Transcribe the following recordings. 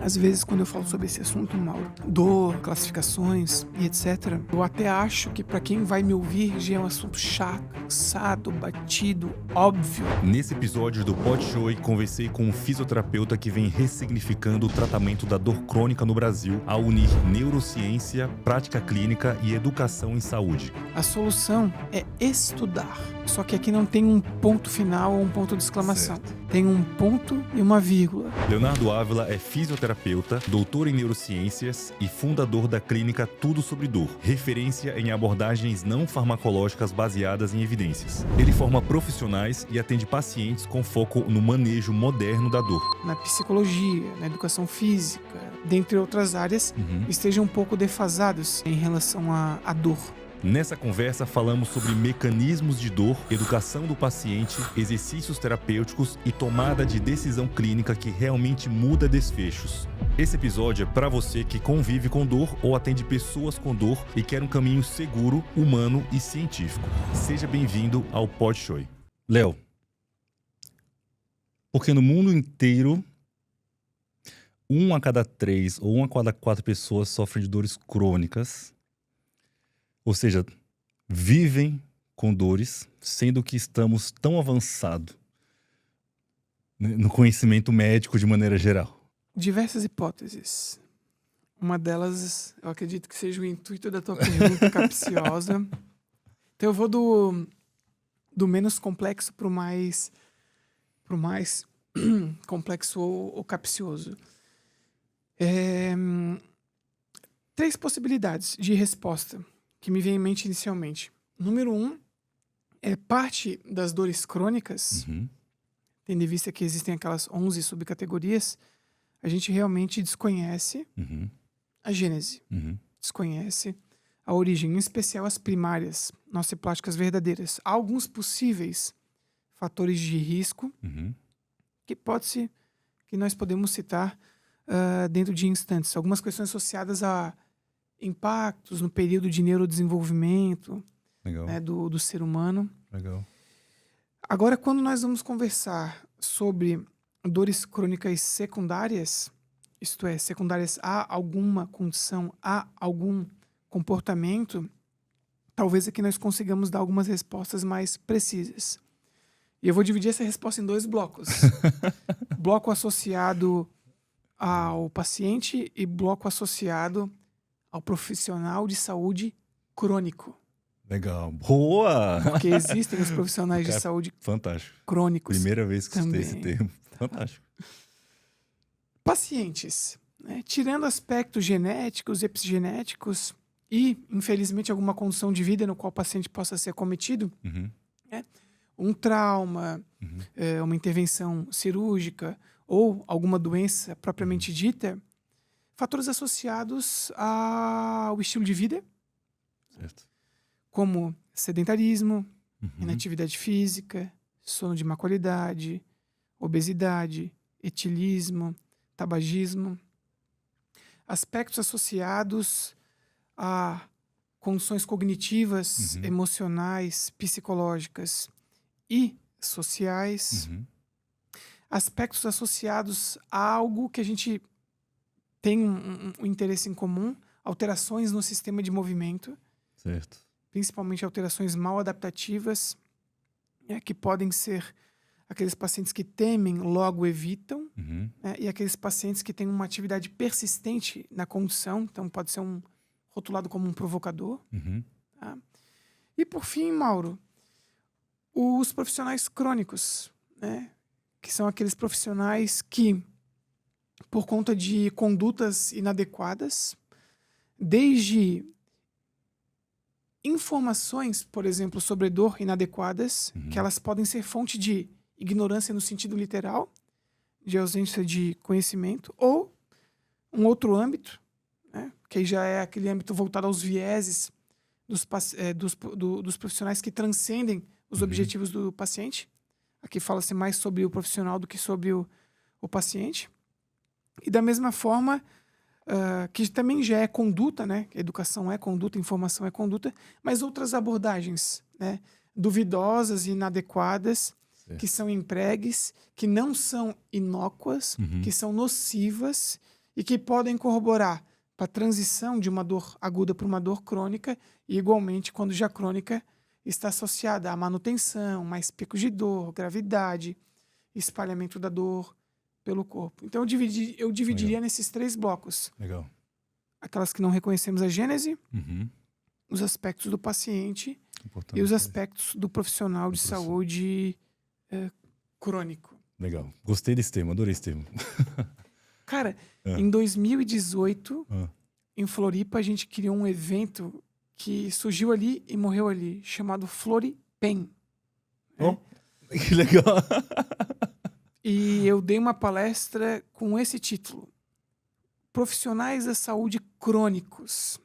Às vezes, quando eu falo sobre esse assunto, Mauro, dor, classificações e etc., eu até acho que para quem vai me ouvir já é um assunto chato, cansado, batido, óbvio. Nesse episódio do Pod Show, conversei com um fisioterapeuta que vem ressignificando o tratamento da dor crônica no Brasil ao unir neurociência, prática clínica e educação em saúde. A solução é estudar. Só que aqui não tem um ponto final ou um ponto de exclamação. Certo. Tem um ponto e uma vírgula. Leonardo Ávila é fisioterapeuta, doutor em neurociências e fundador da clínica Tudo Sobre Dor, referência em abordagens não farmacológicas baseadas em evidências. Ele forma profissionais e atende pacientes com foco no manejo moderno da dor. Na psicologia, na educação física, dentre outras áreas, estejam um pouco defasados em relação à dor. Nessa conversa falamos sobre mecanismos de dor, educação do paciente, exercícios terapêuticos e tomada de decisão clínica que realmente muda desfechos. Esse episódio é para você que convive com dor ou atende pessoas com dor e quer um caminho seguro, humano e científico. Seja bem-vindo ao Pod Show. Léo, porque no mundo inteiro, 1 a cada 3 ou 1 a cada 4 pessoas sofrem de dores crônicas. Ou seja, vivem com dores, sendo que estamos tão avançados no conhecimento médico de maneira geral. Diversas hipóteses. Uma delas, eu acredito que seja o intuito da tua pergunta capciosa. Então eu vou do menos complexo para o mais complexo ou capcioso. 3 possibilidades de resposta que me vem em mente inicialmente. Número 1 é parte das dores crônicas, tendo em vista que existem aquelas 11 subcategorias, a gente realmente desconhece a gênese, desconhece a origem, em especial as primárias, nociplásticas verdadeiras. Há alguns possíveis fatores de risco que nós podemos citar dentro de instantes. Algumas questões associadas a impactos no período de neurodesenvolvimento, né, do ser humano. Legal. Agora, quando nós vamos conversar sobre dores crônicas secundárias, isto é, secundárias a alguma condição, a algum comportamento, talvez aqui nós consigamos dar algumas respostas mais precisas. E eu vou dividir essa resposta em 2 blocos. Bloco associado ao paciente e bloco associado ao profissional de saúde crônico. Legal. Boa! Porque existem os profissionais de saúde fantástico. crônicos. Primeira vez que também. citei esse termo. Fantástico. Pacientes, né? Tirando aspectos genéticos, epigenéticos e, infelizmente, alguma condição de vida no qual o paciente possa ser acometido, né? Um trauma, uma intervenção cirúrgica ou alguma doença propriamente dita, fatores associados ao estilo de vida, Certo. como sedentarismo, inatividade física, sono de má qualidade, obesidade, etilismo, tabagismo. Aspectos associados a condições cognitivas, emocionais, psicológicas e sociais. Aspectos associados a algo que a gente tem um interesse em comum, alterações no sistema de movimento, Certo. principalmente alterações mal adaptativas, que podem ser aqueles pacientes que temem, logo evitam, né, e aqueles pacientes que têm uma atividade persistente na condição, então pode ser rotulado como um provocador. Tá? E por fim, Mauro, os profissionais crônicos, né, que são aqueles profissionais que, por conta de condutas inadequadas, desde informações, por exemplo, sobre dor inadequadas, que elas podem ser fonte de ignorância no sentido literal, de ausência de conhecimento, ou um outro âmbito, né, que já é aquele âmbito voltado aos vieses dos profissionais que transcendem os objetivos do paciente. Aqui fala-se mais sobre o profissional do que sobre o paciente. E da mesma forma, que também já é conduta, né? Educação é conduta, informação é conduta, mas outras abordagens, né, duvidosas e inadequadas, que são empregues, que não são inócuas, que são nocivas e que podem corroborar para a transição de uma dor aguda para uma dor crônica, e igualmente quando já crônica está associada à manutenção, mais picos de dor, gravidade, espalhamento da dor pelo corpo. Então eu dividiria nesses 3 blocos. Legal. Aquelas que não reconhecemos a gênese, Uhum. os aspectos do paciente Importante. e os aspectos do profissional de saúde crônico. Legal. Gostei desse tema, adorei esse tema. Cara, em 2018, Ah. em Floripa, a gente criou um evento que surgiu ali e morreu ali, chamado Floripen. Oh, que legal. E eu dei uma palestra com esse título: Profissionais da saúde crônicos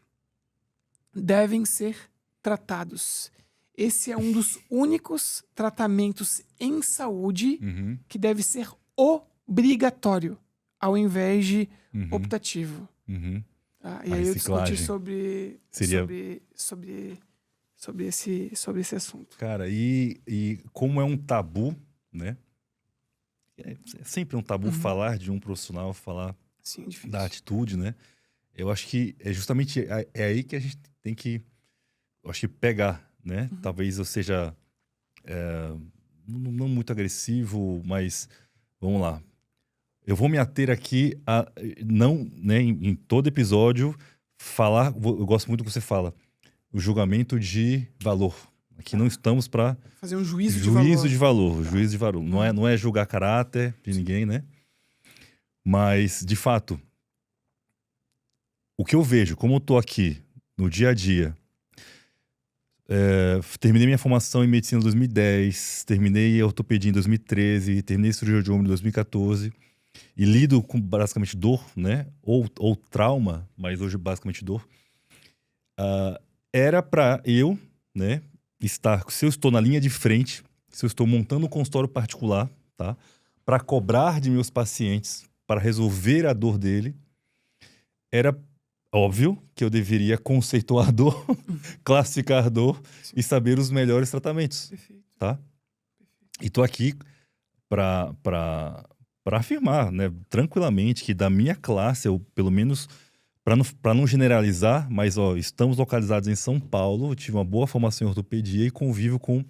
devem ser tratados. Esse é um dos únicos tratamentos em saúde Uhum. que deve ser obrigatório, ao invés de Uhum. optativo. Uhum. Tá? E A aí eu discuti reciclagem sobre esse assunto. Cara, e como é um tabu, né? É sempre um tabu falar de um profissional, falar Sim, é difícil. da atitude, né? Eu acho que é justamente aí que a gente tem que, eu acho que pegar, né? Talvez eu seja não muito agressivo, mas vamos lá. Eu vou me ater aqui a não, né, em todo episódio falar, eu gosto muito do que você fala, o julgamento de valor. Aqui não estamos para Fazer um juízo de valor, juízo de valor. Não é julgar caráter de ninguém, né? Mas, de fato, o que eu vejo, como eu tô aqui no dia a dia, terminei minha formação em medicina em 2010, terminei ortopedia em 2013, terminei cirurgia de ombro em 2014 e lido com basicamente dor, né? Ou trauma, mas hoje basicamente dor. Era para eu, né, estar, se eu estou na linha de frente, se eu estou montando um consultório particular, tá? Para cobrar de meus pacientes, para resolver a dor dele, era óbvio que eu deveria conceituar a dor, classificar a dor e saber os melhores tratamentos. Perfeito. Tá? E tô aqui para afirmar, né, tranquilamente que da minha classe, eu, pelo menos, para não generalizar, mas ó, estamos localizados em São Paulo, eu tive uma boa formação em ortopedia e convivo com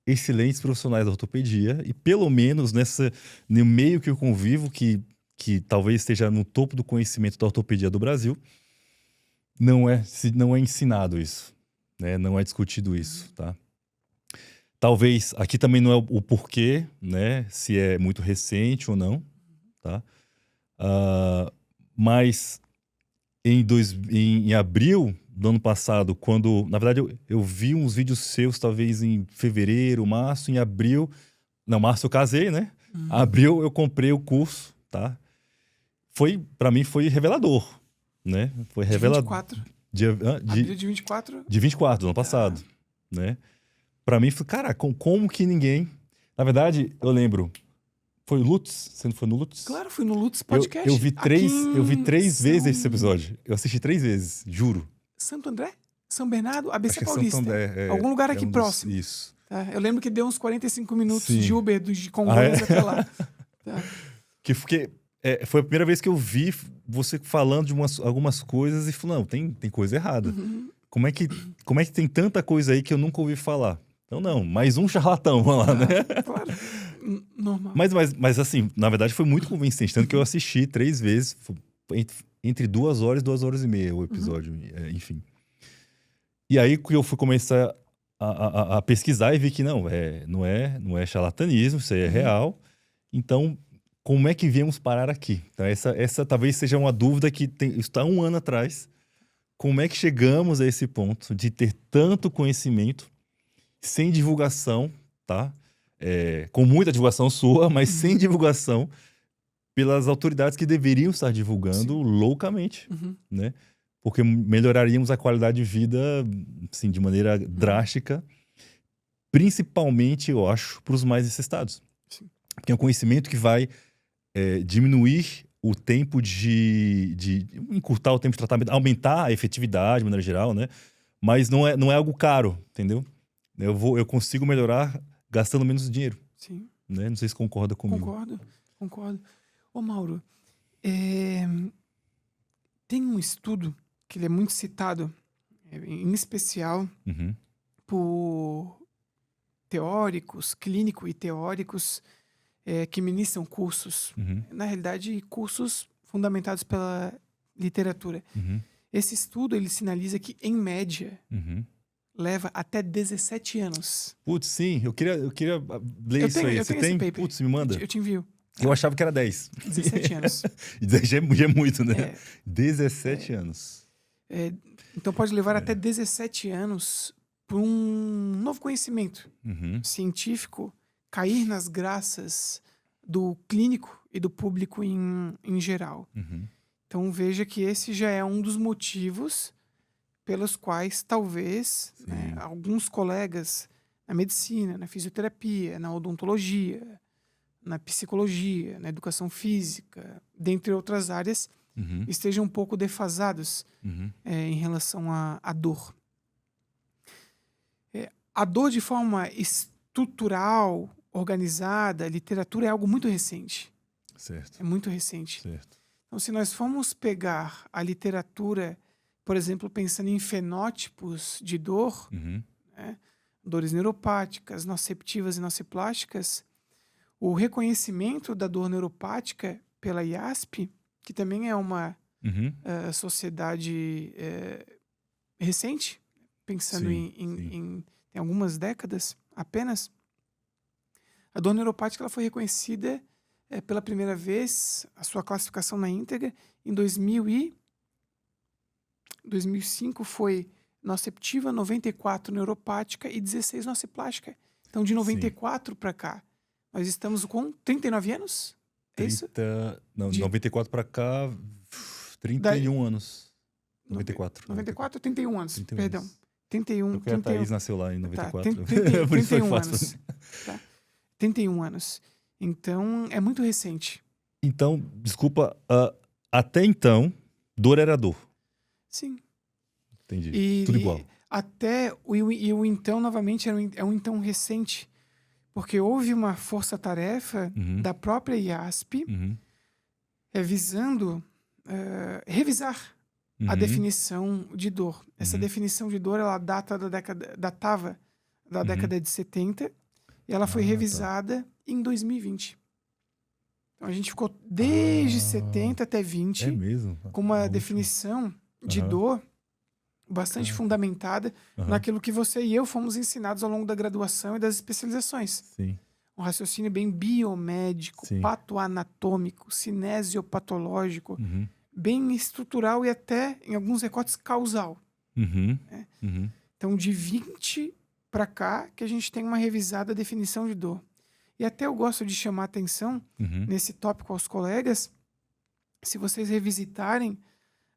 excelentes profissionais da ortopedia e pelo menos no meio que eu convivo, que talvez esteja no topo do conhecimento da ortopedia do Brasil, não é ensinado isso, né? Não é discutido isso, tá? Talvez, aqui também não é o porquê, né? Se é muito recente ou não, tá? Mas em abril do ano passado, quando, na verdade, eu vi uns vídeos seus, talvez em fevereiro, março, em abril... Não, março eu casei, né? Abril eu comprei o curso, tá? Pra mim foi revelador, né? Foi revelador. Abril de 24? De 24, do ano passado, né? Pra mim, foi, cara, como que ninguém... Na verdade, eu lembro, foi o Lutz? Você não foi no Lutz? Claro, fui no Lutz Podcast. Eu vi três vezes esse episódio. Eu assisti 3 vezes, juro. Santo André? São Bernardo? ABC Acho que é Paulista. Santo André. Algum lugar aqui próximo. Isso. Tá? Eu lembro que deu uns 45 minutos Sim. de Uber de Congonhas até lá. Tá. Foi a primeira vez que eu vi você falando de algumas coisas e falou, não, tem coisa errada. Como é que tem tanta coisa aí que eu nunca ouvi falar? Então, não, mais um charlatão, vamos lá, né? Claro, normal. Mas assim, na verdade foi muito convincente, tanto que eu assisti 3 vezes, entre 2 horas e 2 horas e meia o episódio, enfim. E aí que eu fui começar a pesquisar e vi que não é charlatanismo, isso aí é real. Então, como é que viemos parar aqui? Então, essa talvez seja uma dúvida que está há 1 ano atrás. Como é que chegamos a esse ponto de ter tanto conhecimento sem divulgação, tá? Com muita divulgação sua, mas sem divulgação pelas autoridades que deveriam estar divulgando loucamente, né? Porque melhoraríamos a qualidade de vida, assim, de maneira drástica, principalmente, eu acho, para os mais necessitados. Sim. Porque é um conhecimento que vai diminuir o tempo de encurtar o tempo de tratamento, aumentar a efetividade, de maneira geral, né? Mas não é algo caro, entendeu? Eu consigo melhorar gastando menos dinheiro. Sim. Né? Não sei se concorda comigo. Concordo. Ô, Mauro, Tem um estudo que ele é muito citado, em especial Uhum. por teóricos, clínico e teóricos, que ministram cursos, Uhum. na realidade, cursos fundamentados pela literatura. Uhum. Esse estudo, ele sinaliza que, em média, Uhum. leva até 17 anos. Putz, sim, eu queria ler Eu isso tenho- aí. eu Você tenho esse tem? paper. Putz, me manda. Eu te envio. Eu achava que era 10. 17 anos. E já é muito, né? É, 17 anos. então pode levar até 17 anos para um novo conhecimento Uhum. científico cair nas graças do clínico e do público em geral. Uhum. Então veja que esse já é um dos motivos pelos quais talvez, né, Sim. alguns colegas na medicina, na fisioterapia, na odontologia, na psicologia, na educação física, dentre outras áreas, Uhum. estejam um pouco defasados Uhum. em relação à dor. A dor de forma estrutural, organizada, literatura é algo muito recente. Certo, É muito recente. certo. Então, se nós formos pegar a literatura, por exemplo, pensando em fenótipos de dor, Uhum. dores neuropáticas, nociceptivas e nociplásticas, o reconhecimento da dor neuropática pela IASP, que também é uma Uhum. sociedade recente, pensando Sim, em algumas décadas apenas, a dor neuropática ela foi reconhecida pela primeira vez, a sua classificação na íntegra, em 2005 foi nociceptiva, 94 neuropática e 16 nociplástica. Então, de 94 para cá, nós estamos com 39 anos? É isso? Não, De- 94 pra cá, 31 anos. 94. 94 ou 31 anos, 31 perdão. anos. 31, Porque a Thaís nasceu lá em Tá, 94. Por isso foi 31 fácil. anos. Tá. 31 anos. Então, é muito recente. Então, desculpa, até então, dor era dor. Sim. Entendi. E Tudo igual. até o então, novamente, é um então recente. Porque houve uma força-tarefa Uhum. da própria IASP Uhum. visando revisar a Uhum. definição de dor. Essa Uhum. definição de dor, ela datava da década de 70 e ela foi Ah, tá. revisada em 2020. Então a gente ficou desde 70 até 20 É mesmo? com uma A última. definição de Aham. dor bastante Caraca. fundamentada Aham. naquilo que você e eu fomos ensinados ao longo da graduação e das especializações. Sim. Um raciocínio bem biomédico, Sim. patoanatômico, cinesiopatológico, Uhum. bem estrutural e até, em alguns recortes, causal. Uhum. É. Uhum. Então, de 20 para cá, que a gente tem uma revisada definição de dor. E até eu gosto de chamar atenção Uhum. nesse tópico aos colegas, se vocês revisitarem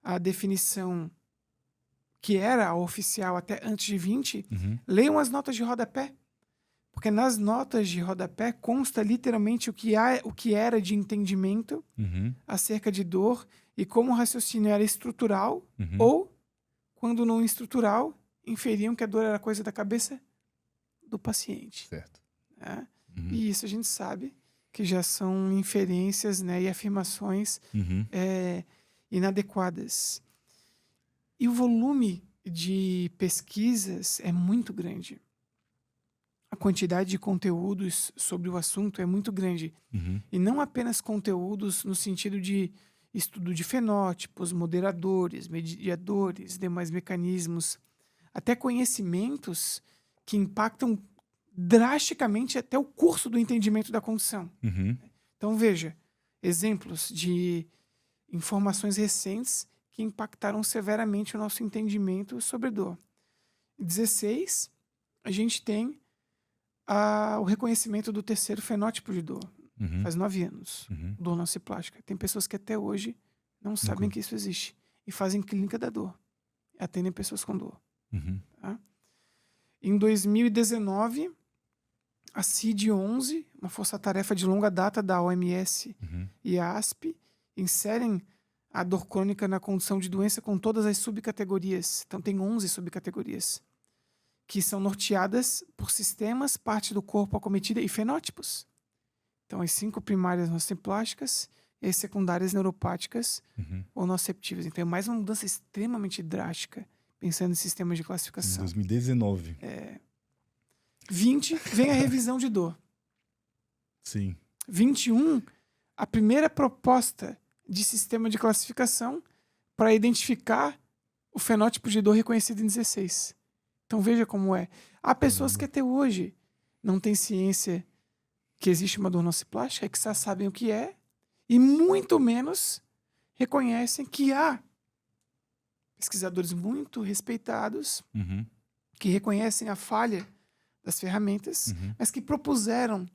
a definição que era a oficial até antes de 20, Uhum. leiam as notas de rodapé. Porque nas notas de rodapé consta literalmente o que era de entendimento Uhum. acerca de dor e como o raciocínio era estrutural Uhum. ou, quando não estrutural, inferiam que a dor era coisa da cabeça do paciente. Certo. Né? Uhum. E isso a gente sabe que já são inferências, né, e afirmações Uhum. inadequadas. E o volume de pesquisas é muito grande. A quantidade de conteúdos sobre o assunto é muito grande. Uhum. E não apenas conteúdos no sentido de estudo de fenótipos, moderadores, mediadores, demais mecanismos, até conhecimentos que impactam drasticamente até o curso do entendimento da condição. Uhum. Então, veja, exemplos de informações recentes que impactaram severamente o nosso entendimento sobre dor. Em 16, a gente tem o reconhecimento do terceiro fenótipo de dor. Uhum. Faz 9 anos. Uhum. Dor nociplástica. Tem pessoas que até hoje não sabem que isso existe. E fazem clínica da dor. Atendem pessoas com dor. Uhum. Tá? Em 2019, a CID-11, uma força-tarefa de longa data da OMS Uhum. e a ASP, inserem a dor crônica na condição de doença com todas as subcategorias. Então, tem 11 subcategorias, que são norteadas por sistemas, parte do corpo acometida e fenótipos. Então, as 5 primárias nociplásticas, e as secundárias neuropáticas Uhum. ou noceptivas. Então é mais uma mudança extremamente drástica, pensando em sistemas de Em classificação. 2019. 20, vem a revisão de dor. Sim. 21, a primeira proposta de sistema de classificação para identificar o fenótipo de dor reconhecido em 16. Então veja como é. Há pessoas que até hoje não têm ciência que existe uma dor nociplástica, que só sabem o que é, e muito menos reconhecem que há pesquisadores muito respeitados Uhum. que reconhecem a falha das ferramentas, Uhum. mas que propuseram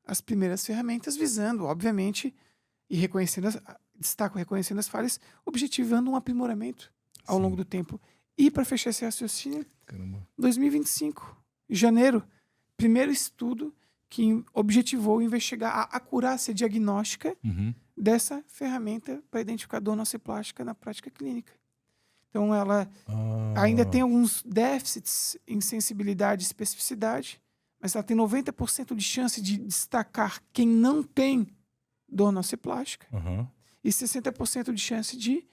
as primeiras ferramentas visando, obviamente, e reconhecendo as falhas, objetivando um aprimoramento ao Sim. longo do tempo. E para fechar esse raciocínio, Caramba. 2025, janeiro, primeiro estudo que objetivou investigar a acurácia diagnóstica Uhum. dessa ferramenta para identificar dor nociplástica na prática clínica. Então, ela ainda tem alguns déficits em sensibilidade e especificidade, mas ela tem 90% de chance de destacar quem não tem dor nociplástica Uhum. e 60% de chance de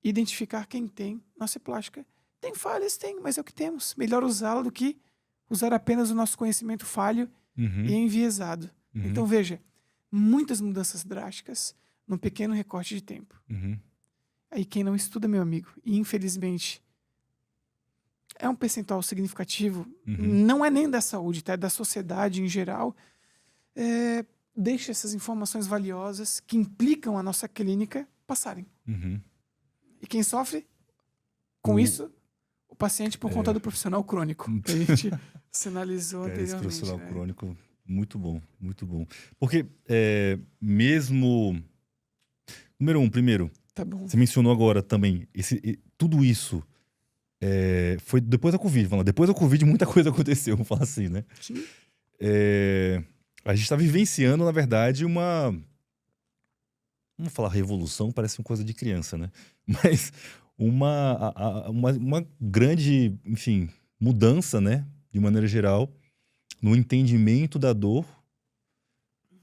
identificar quem tem nociplástica. Tem falhas? Tem, mas é o que temos. Melhor usá-la do que usar apenas o nosso conhecimento falho Uhum. e enviesado. Uhum. Então, veja, muitas mudanças drásticas num pequeno recorte de tempo. Uhum. Aí quem não estuda, meu amigo, e infelizmente é um percentual significativo, Uhum. não é nem da saúde, tá? É da sociedade em geral, deixa essas informações valiosas que implicam a nossa clínica passarem. Uhum. E quem sofre com isso, o paciente por conta do profissional crônico, que a gente sinalizou Cara, esse anteriormente. profissional Né? crônico, muito bom, muito bom. Porque mesmo... Número 1, primeiro, Tá bom. você mencionou agora também, tudo isso foi depois da Covid. Vamos lá, depois da Covid muita coisa aconteceu, vamos falar assim, né? Sim. A gente está vivenciando, na verdade, uma... Vamos falar revolução, parece uma coisa de criança, né? Mas uma grande, enfim, mudança, né? De maneira geral, no entendimento da dor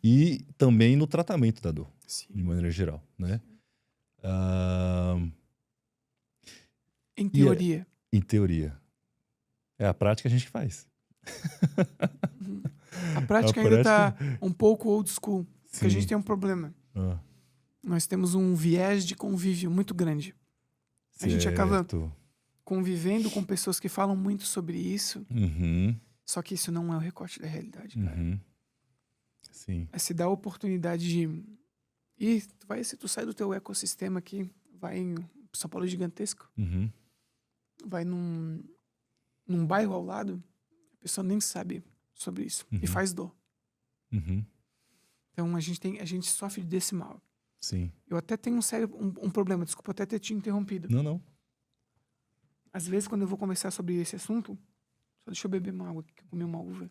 e também no tratamento da dor, Sim. de maneira geral, né? Em teoria. Em teoria. É a prática a gente que faz. A prática A ainda prática- está um pouco old school, porque a Sim. gente tem um problema. Ah, Nós temos um viés de convívio muito grande. A gente acaba certo. convivendo com pessoas que falam muito sobre isso, Uhum, só que isso não é o recorte da realidade, cara. uhum. Sim. É se dar a oportunidade de... E se tu sai do teu ecossistema aqui, vai em São Paulo é gigantesco, Uhum, vai num bairro ao lado, a pessoa nem sabe sobre isso Uhum. e faz dor. uhum. Então a gente sofre desse mal. Sim. Eu até tenho um problema, desculpa até ter te interrompido. Não. Às vezes, quando eu vou conversar sobre esse assunto, só deixa eu beber uma água, que eu comi uma uva.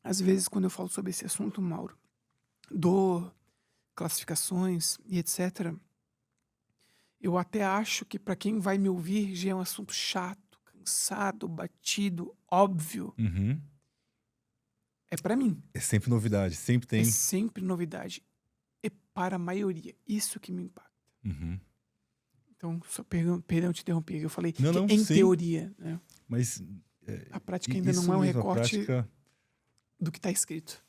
Às vezes, quando eu falo sobre esse assunto, Mauro, dor, classificações e etc., eu até acho que para quem vai me ouvir já é um assunto chato, cansado, batido, óbvio. Uhum. É para mim. É sempre novidade, sempre tem. É sempre novidade. É para a maioria. Isso que me impacta. Uhum. Então, só perdão te interromper. Eu falei Não, que em sim. teoria, né? Mas A prática ainda isso não é um mesmo, a recorte prática... do que está escrito.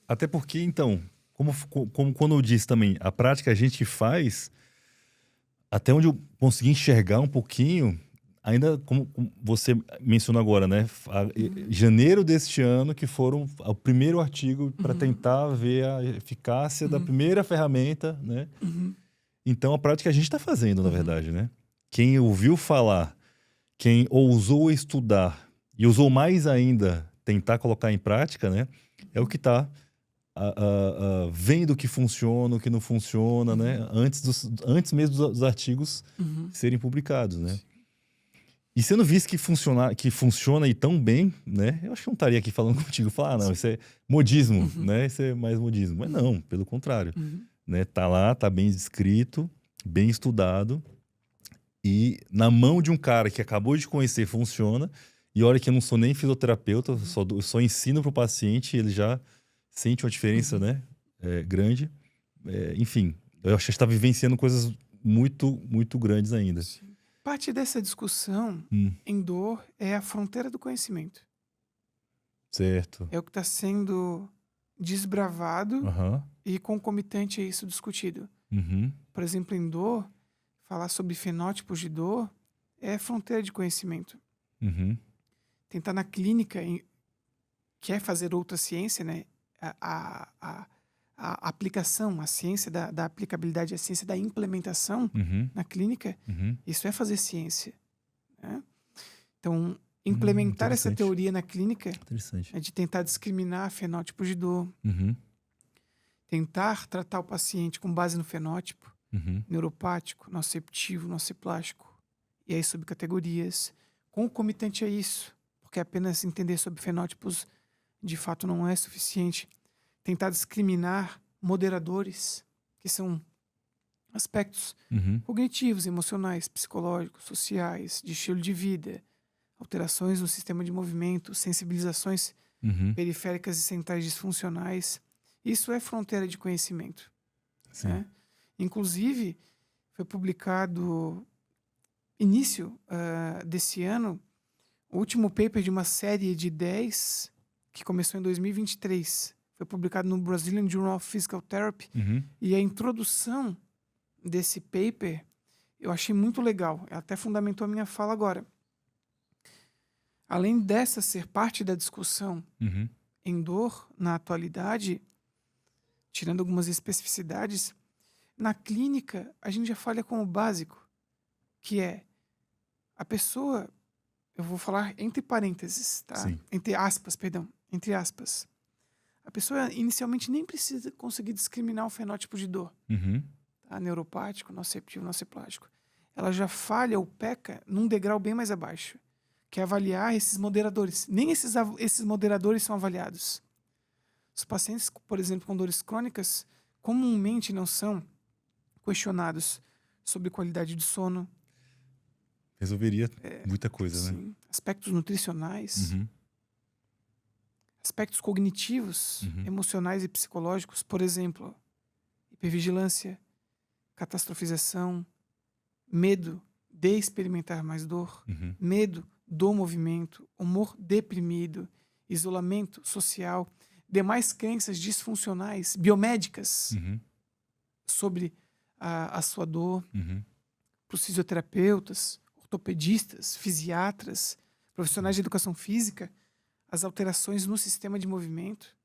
Até porque, então, como quando eu disse também, a prática a gente faz, até onde eu consegui enxergar um pouquinho, ainda como você mencionou agora, né? Janeiro deste ano, que foram o primeiro artigo para tentar ver a eficácia da primeira ferramenta, né? Então, a prática a gente está fazendo, na verdade, né? Quem ouviu falar, quem ousou estudar e usou mais ainda tentar colocar em prática, né? É o que está vendo o que funciona, o que não funciona, né? Antes mesmo dos artigos serem publicados, né? E sendo visto que funciona e tão bem, né? Eu acho que eu não estaria aqui falando contigo, falar, não, isso é modismo, né? Isso é mais modismo. Mas não, pelo contrário. Né? Tá lá, tá bem descrito, bem estudado. E na mão de um cara que acabou de conhecer, funciona. E olha que eu não sou nem fisioterapeuta, só ensino pro paciente, ele já sente uma diferença, né? Grande. Enfim, eu acho que a gente está vivenciando coisas muito, muito grandes ainda. Sim. Parte dessa discussão em dor é a fronteira do conhecimento. Certo. É o que está sendo desbravado e concomitante a isso discutido. Por exemplo, em dor, falar sobre fenótipos de dor é fronteira de conhecimento. Tentar na clínica, quer fazer outra ciência, né? A aplicação, a ciência da aplicabilidade, a ciência da implementação na clínica, isso é fazer ciência. Né? Então, implementar essa teoria na clínica é de tentar discriminar fenótipos de dor, tentar tratar o paciente com base no fenótipo, neuropático, noceptivo, noceplástico, e aí subcategorias. Concomitante a isso, porque apenas entender sobre fenótipos de fato não é suficiente. Tentar discriminar moderadores, que são aspectos cognitivos, emocionais, psicológicos, sociais, de estilo de vida, alterações no sistema de movimento, sensibilizações periféricas e centrais disfuncionais. Isso é fronteira de conhecimento. Né? Inclusive, foi publicado início desse ano o último paper de uma série de 10 que começou em 2023. Foi publicado no Brazilian Journal of Physical Therapy. E a introdução desse paper eu achei muito legal. Ela até fundamentou a minha fala agora. Além dessa ser parte da discussão em dor na atualidade, tirando algumas especificidades, na clínica a gente já falha com o básico, que é a pessoa, eu vou falar entre parênteses, tá? Entre aspas. A pessoa inicialmente nem precisa conseguir discriminar o fenótipo de dor. Tá? Neuropático, noceptivo, noceplástico. Ela já falha ou peca num degrau bem mais abaixo, que é avaliar esses moderadores. Nem esses moderadores são avaliados. Os pacientes, por exemplo, com dores crônicas, comumente não são questionados sobre qualidade de sono. Resolveria muita coisa, né? Aspectos nutricionais. Aspectos cognitivos, emocionais e psicológicos, por exemplo, hipervigilância, catastrofização, medo de experimentar mais dor, medo do movimento, humor deprimido, isolamento social, demais crenças disfuncionais, biomédicas sobre a sua dor, para os fisioterapeutas, ortopedistas, fisiatras, profissionais de educação física, as alterações no sistema de movimento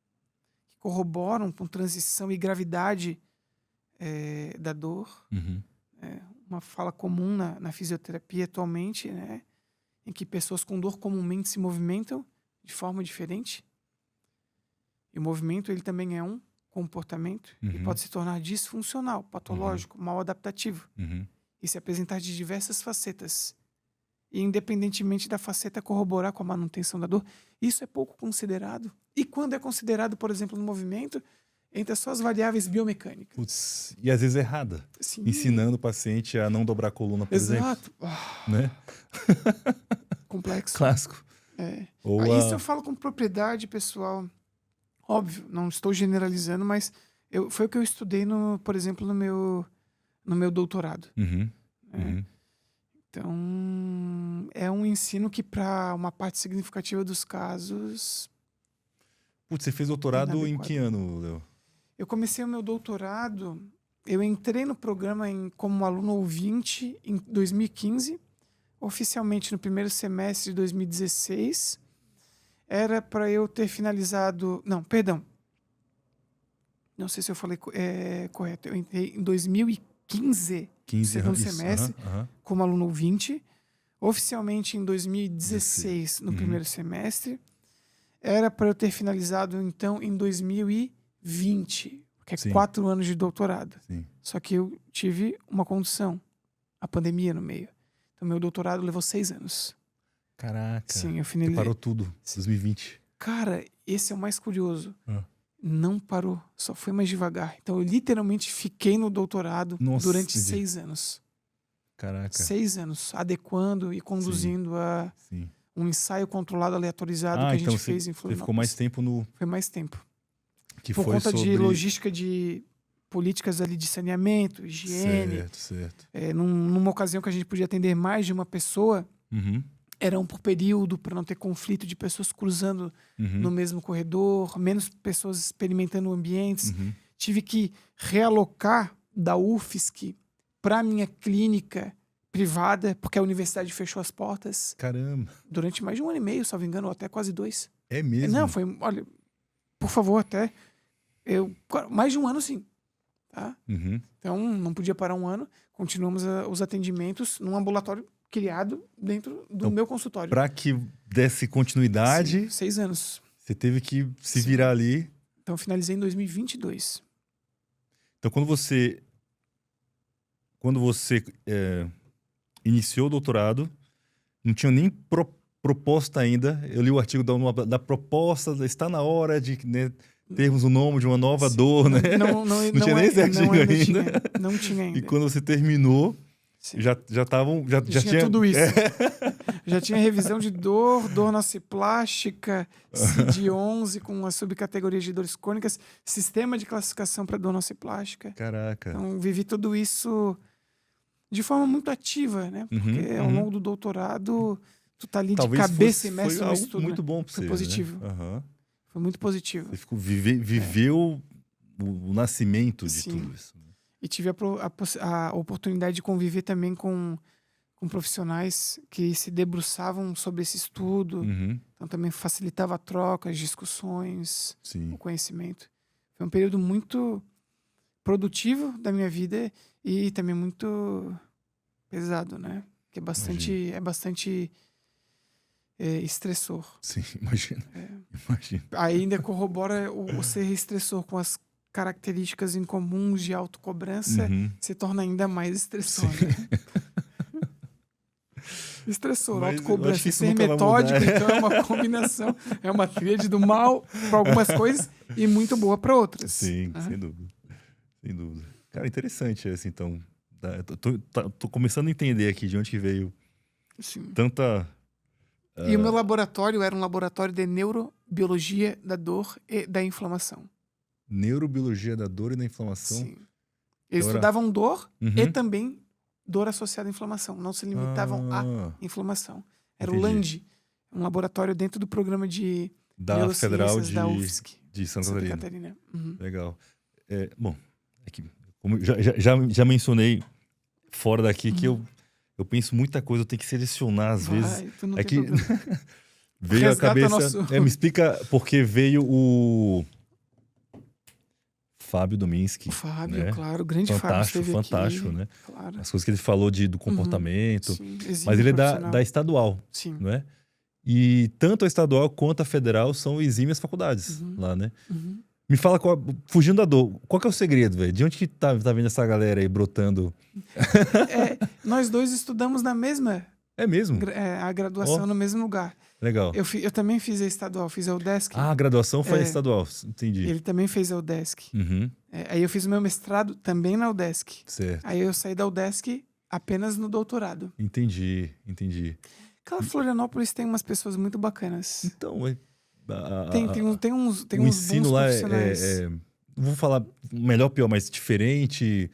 que corroboram com transição e gravidade da dor. Uma fala comum na fisioterapia atualmente, né, em que pessoas com dor comumente se movimentam de forma diferente. E o movimento ele também é um comportamento e pode se tornar disfuncional, patológico, mal adaptativo e se apresentar de diversas facetas. E independentemente da faceta corroborar com a manutenção da dor, isso é pouco considerado. E quando é considerado, por exemplo, no movimento, entra só as variáveis biomecânicas. Putz, e às vezes errada. Sim. Ensinando o paciente a não dobrar a coluna, por exemplo. Né? Complexo. Clássico. Isso eu falo com propriedade, pessoal. Óbvio, não estou generalizando, mas foi o que eu estudei, por exemplo, no meu doutorado. Então, é um ensino que, para uma parte significativa dos casos... Putz, você fez doutorado em que ano, Léo? Eu comecei o meu doutorado, eu entrei no programa como aluno ouvinte em 2015, oficialmente no primeiro semestre de 2016. Era para eu ter finalizado... Não, perdão. Não sei se eu falei correto. Eu entrei em 2015, segundo semestre, como aluno ouvinte. Oficialmente em 2016, no primeiro semestre. Era para eu ter finalizado, então, em 2020, que é 4 anos de doutorado. Só que eu tive uma condição, a pandemia no meio. Então, meu doutorado levou 6 anos. Caraca. Sim, eu finalizei. Você parou tudo, 2020. Cara, esse é o mais curioso. Não parou, só foi mais devagar. Então, eu literalmente fiquei no doutorado durante 6 anos. Caraca. 6 anos, adequando e conduzindo a um ensaio controlado, aleatorizado que a gente fez em Florianópolis. Você ficou mais tempo no... Foi mais tempo. Que por foi conta de sobre- logística de políticas ali de saneamento, higiene. Certo. Numa ocasião que a gente podia atender mais de uma pessoa, Uhum. era um por período, para não ter conflito de pessoas cruzando no Uhum. mesmo corredor, menos pessoas experimentando ambientes. Uhum. Tive que realocar da UFSC para a minha clínica privada, porque a universidade fechou as portas Caramba. durante mais de 1 ano e meio, salvo engano, ou até quase 2. É mesmo? Não, foi, olha, por favor, mais de 1 ano, sim. Tá? Uhum. Então, não podia parar 1 ano. Continuamos os atendimentos num ambulatório criado dentro do meu consultório. Para que desse continuidade, Sim, 6 anos. você teve que se Sim. virar ali. Então, finalizei em 2022. Então, quando você iniciou o doutorado, não tinha nem proposta ainda. Eu li o artigo da proposta, está na hora de, né, termos o nome de uma nova dor, né? Não tinha nem esse artigo ainda. Não tinha ainda. E quando você terminou, Sim. já tinha tudo isso. Já tinha revisão de dor nociplástica, CID-11 com as subcategorias de dores crônicas, sistema de classificação para dor nociplástica. Caraca. Então, vivi tudo isso de forma muito ativa, né? Porque ao longo do doutorado, tu tá ali Talvez de cabeça foi imerso no algo estudo. muito bom para Foi você, positivo. né? Uhum. Foi muito positivo. Você viveu o nascimento de Sim. tudo isso. E tive a oportunidade de conviver também com profissionais que se debruçavam sobre esse estudo. Uhum. Então também facilitava a troca, as discussões, Sim. o conhecimento. Foi um período muito produtivo da minha vida e também muito pesado, né? Que é bastante estressor. Sim, imagina. Imagina. Ainda corrobora o ser estressor com as características incomuns de autocobrança, se torna ainda mais estressor. Né? Estressor, Mas autocobrança e isso ser nunca vai metódico, mudar. então é uma combinação, é uma tríade do mal para algumas coisas e muito boa para outras. Sim, né? sem dúvida. Sem dúvida. Cara, interessante esse, então. Tô começando a entender aqui de onde que veio Sim. tanta... E o meu laboratório era um laboratório de neurobiologia da dor e da inflamação. Neurobiologia da dor e da inflamação. Sim. Eles Então estudavam dor Uhum. e também dor associada à inflamação. Não se limitavam à inflamação. Era Entendi. o LAND, um laboratório dentro do programa de Da neurociências Federal da UFSC, de Santa Catarina. Catarina. Uhum. Legal. Bom, como já mencionei fora daqui que eu penso muita coisa, eu tenho que selecionar às vezes. Tu não É tem que problema. veio a Resgata cabeça... me explica porque veio o Fábio Dominski. O Fábio, né? claro, o grande Fantástico, Fábio esteve fantástico, aqui, né? Claro. As coisas que ele falou do comportamento. Sim, Mas ele é profissional. da estadual, Sim. não é? E tanto a estadual quanto a federal são exímias faculdades lá, né? Uhum. Me fala, fugindo da dor, qual que é o segredo, velho? De onde que tá vindo essa galera aí brotando? Nós dois estudamos na mesma É mesmo? a graduação no mesmo lugar. Legal. Eu também fiz a estadual, fiz a UDESC. Ah, a graduação foi a estadual, entendi. Ele também fez a UDESC. Uhum. Aí eu fiz o meu mestrado também na UDESC. Certo. Aí eu saí da UDESC apenas no doutorado. Entendi. Aquela Florianópolis tem umas pessoas muito bacanas. Então, Tem uns o ensino bons lá profissionais. não vou falar melhor ou pior, mas diferente,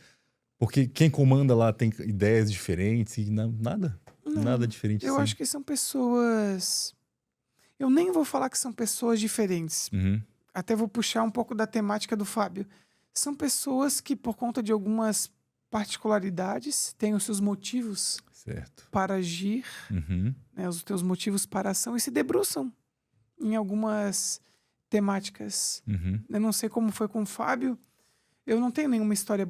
porque quem comanda lá tem ideias diferentes e nada diferente. Eu assim. acho que são pessoas... Eu nem vou falar que são pessoas diferentes. Uhum. Até vou puxar um pouco da temática do Fábio. São pessoas que, por conta de algumas particularidades, têm os seus motivos Certo. para agir, Uhum. né, os teus motivos para a ação e se debruçam em algumas temáticas. Uhum. Eu não sei como foi com o Fábio. Eu não tenho nenhuma história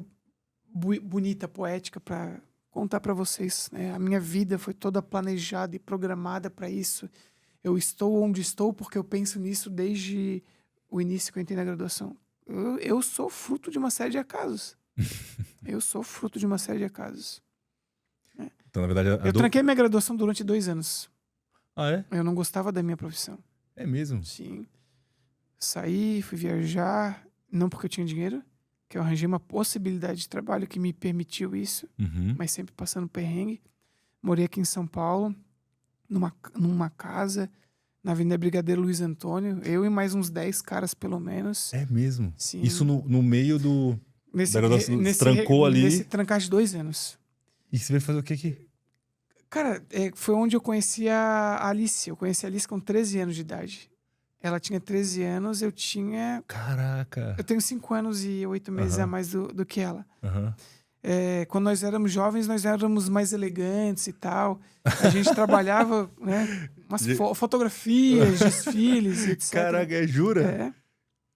bonita, poética para contar para vocês, né? A minha vida foi toda planejada e programada para isso. Eu estou onde estou porque eu penso nisso desde o início que eu entrei na graduação. Eu sou fruto de uma série de acasos. Então, na verdade, Eu tranquei minha graduação durante 2 anos. Ah, é? Eu não gostava da minha profissão. É mesmo? Sim. Saí, fui viajar, não porque eu tinha dinheiro, que eu arranjei uma possibilidade de trabalho que me permitiu isso, Uhum. mas sempre passando perrengue. Morei aqui em São Paulo, numa casa, na Avenida Brigadeiro Luiz Antônio. Eu e mais uns 10 caras, pelo menos. É mesmo? Sim. Isso no meio do... Nesse, Você trancou ali. Nesse trancar de 2 anos. E você vai fazer o que aqui? Cara, foi onde eu conheci a Alice. Eu conheci a Alice com 13 anos de idade. Ela tinha 13 anos, eu tinha... Caraca! Eu tenho 5 anos e 8 meses a mais do que ela. Aham. Quando nós éramos jovens, nós éramos mais elegantes e tal. A gente trabalhava, né, umas fotografias, desfiles, etc. Caraca, jura? É.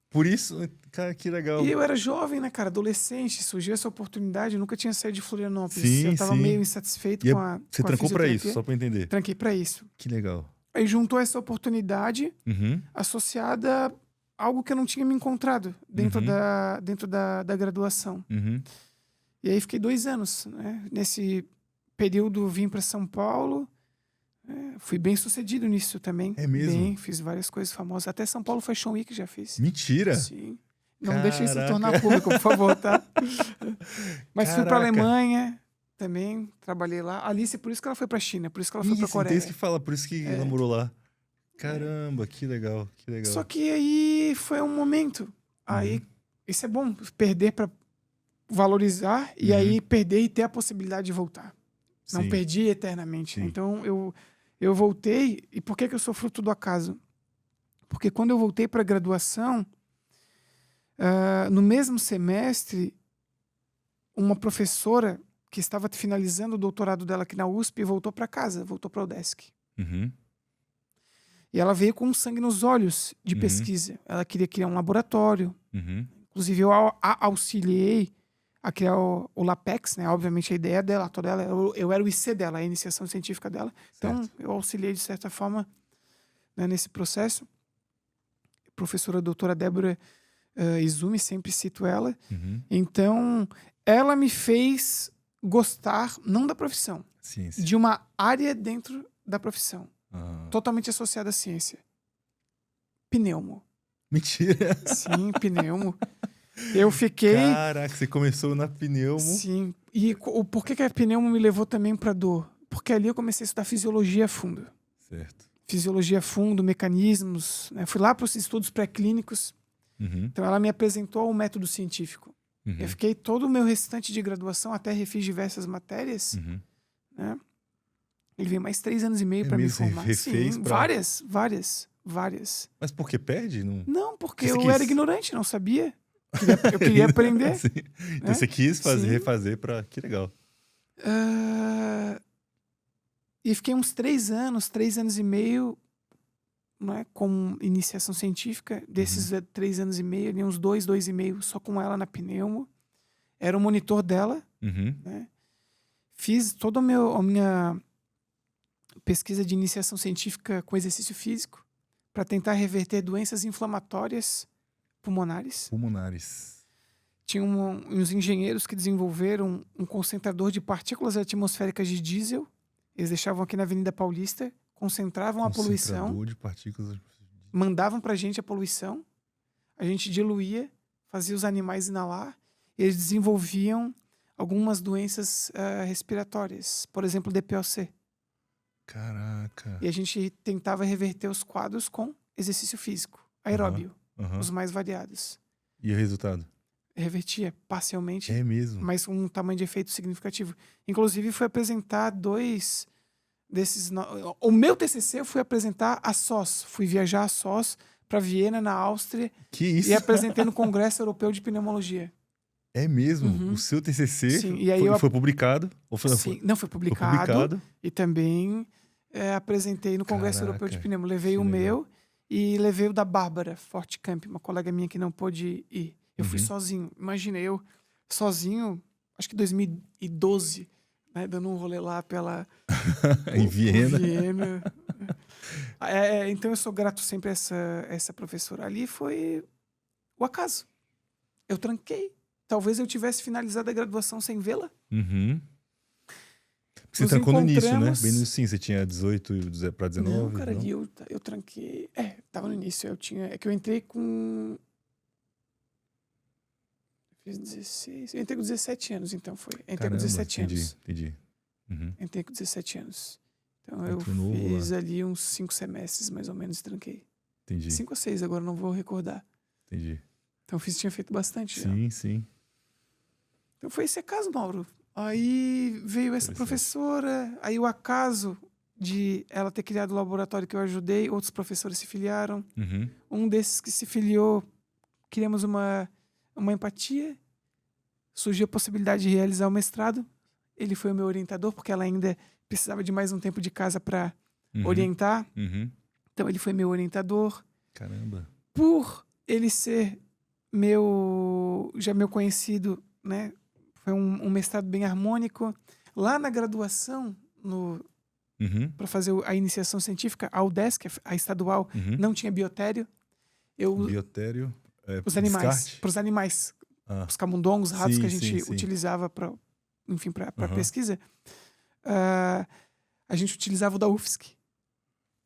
Por isso, cara, que legal. E eu era jovem, né, cara, adolescente, surgiu essa oportunidade, eu nunca tinha saído de Florianópolis. Sim, eu tava sim. meio insatisfeito E com a você com a trancou pra fisioterapia. isso, só pra entender. Tranquei pra isso. Que legal. Aí juntou essa oportunidade Uhum. associada a algo que eu não tinha me encontrado dentro, Uhum. dentro da graduação. Uhum. E aí fiquei 2 anos, né? Nesse período vim para São Paulo, fui bem sucedido nisso também. É mesmo? Bem, fiz várias coisas famosas. Até São Paulo Fashion Week já fiz. Mentira! Sim. Não deixe isso se Caraca. tornar público, por favor, tá? Mas fui para Caraca. Alemanha também, trabalhei lá. A Alice, por isso que ela foi para China, por isso que ela foi para Isso, Coreia. tem isso que fala, por isso que namorou lá. Caramba, que legal, que legal. Só que aí foi um momento. Aí, isso é bom, perder para valorizar e aí perder e ter a possibilidade de voltar. Não Sim. perdi eternamente. Sim. Então, eu voltei. E por que eu sou fruto do acaso? Porque quando eu voltei para a graduação, no mesmo semestre, uma professora que estava finalizando o doutorado dela aqui na USP voltou para casa, voltou para o UDESC. Uhum. E ela veio com sangue nos olhos de pesquisa. Ela queria criar um laboratório. Uhum. Inclusive, eu a auxiliei a criar o LAPEX, né? Obviamente, a ideia dela, toda ela, eu era o IC dela, a iniciação científica dela. Então, eu auxiliei, de certa forma, né, nesse processo. A professora doutora Débora Izumi, sempre cito ela. Uhum. Então, ela me fez gostar, não da profissão, Sim, sim. de uma área dentro da profissão, Ah. totalmente associada à ciência. Pneumo. Mentira! Sim, pneumo. Eu fiquei... Caraca, você começou na pneumo. Sim. E o porquê que a pneumo me levou também para dor? Porque ali eu comecei a estudar fisiologia a fundo. Certo. Fisiologia a fundo, mecanismos. Né? Fui lá para os estudos pré-clínicos. Uhum. Então ela me apresentou o método científico. Uhum. Eu fiquei todo o meu restante de graduação, até refiz diversas matérias. Uhum. Né? Ele veio mais 3 anos e meio para me mesmo? Você formar. refez Sim, pra- várias. Mas por que perde? Não, porque Você eu quis. era ignorante, não sabia. Eu queria aprender. Sim. Então você quis Sim. refazer pra... Que legal. E fiquei uns 3 anos e meio, né, com iniciação científica. Desses 3 anos e meio, ali uns 2,5 só com ela na pneumo. Era o monitor dela, Uhum. né? Fiz toda a minha pesquisa de iniciação científica com exercício físico para tentar reverter doenças inflamatórias pulmonares. Pulmonares. Tinha uns engenheiros que desenvolveram um concentrador de partículas atmosféricas de diesel. Eles deixavam aqui na Avenida Paulista, concentravam a poluição, Concentrador de partículas. mandavam pra gente a poluição, a gente diluía, fazia os animais inalar, e eles desenvolviam algumas doenças respiratórias, por exemplo, DPOC. Caraca. E a gente tentava reverter os quadros com exercício físico, aeróbio, Aham. os mais variados. E o resultado? Revertia parcialmente, É mesmo? mas com um tamanho de efeito significativo. Inclusive, fui apresentar 2 desses... O meu TCC eu fui apresentar a SOS. Fui viajar a SOS para Viena, na Áustria, Que isso? e apresentei no Congresso Europeu de Pneumologia. É mesmo? Uhum. O seu TCC Sim, e aí foi publicado? Ou foi, Sim, não, foi foi publicado. publicado? E também apresentei no Congresso Caraca, Europeu de Pneumo. Levei que o legal. meu e levei o da Bárbara Fortcamp, uma colega minha que não pôde ir. Eu fui Uhum. sozinho. Imagina, eu sozinho, acho que 2012, né, dando um rolê lá pela... Em Viena. Viena. Então eu sou grato sempre a essa professora. Ali foi o acaso. Eu tranquei. Talvez eu tivesse finalizado a graduação sem vê-la. Uhum. Você Nos trancou no início, né? encontramos- Bem no início, sim. Você tinha 18 para 19? Não, cara, ali eu tranquei. Tava no início. É que eu entrei com... Fiz 16. Eu entrei com 17 anos, então foi. Entrei com Caramba, 17 anos. Entendi. Uhum. Entrei com 17 anos. Então eu Entrou novo fiz lá. ali uns 5 semestres, mais ou menos, tranquei. Entendi, 5 ou 6, agora não vou recordar. entendi. Então tinha feito bastante já. Sim, sim. Então foi esse acaso, Mauro. Aí veio essa Interessante. professora, aí o acaso de ela ter criado o laboratório que eu ajudei, outros professores se filiaram. Uhum. Um desses que se filiou, criamos uma empatia, surgiu a possibilidade de realizar o mestrado. Ele foi o meu orientador, porque ela ainda precisava de mais um tempo de casa para Uhum. orientar. Uhum. Então ele foi meu orientador. Caramba. Por ele ser meu conhecido, né? Foi um mestrado bem harmônico. Lá na graduação, Uhum. para fazer a iniciação científica, a UDESC, a estadual, Uhum. não tinha biotério. Biotério. Os animais, Descarte? para os animais, Ah. os camundongos, ratos Sim, que a gente sim. utilizava para, enfim, para Aham. pesquisa, a gente utilizava o da UFSC,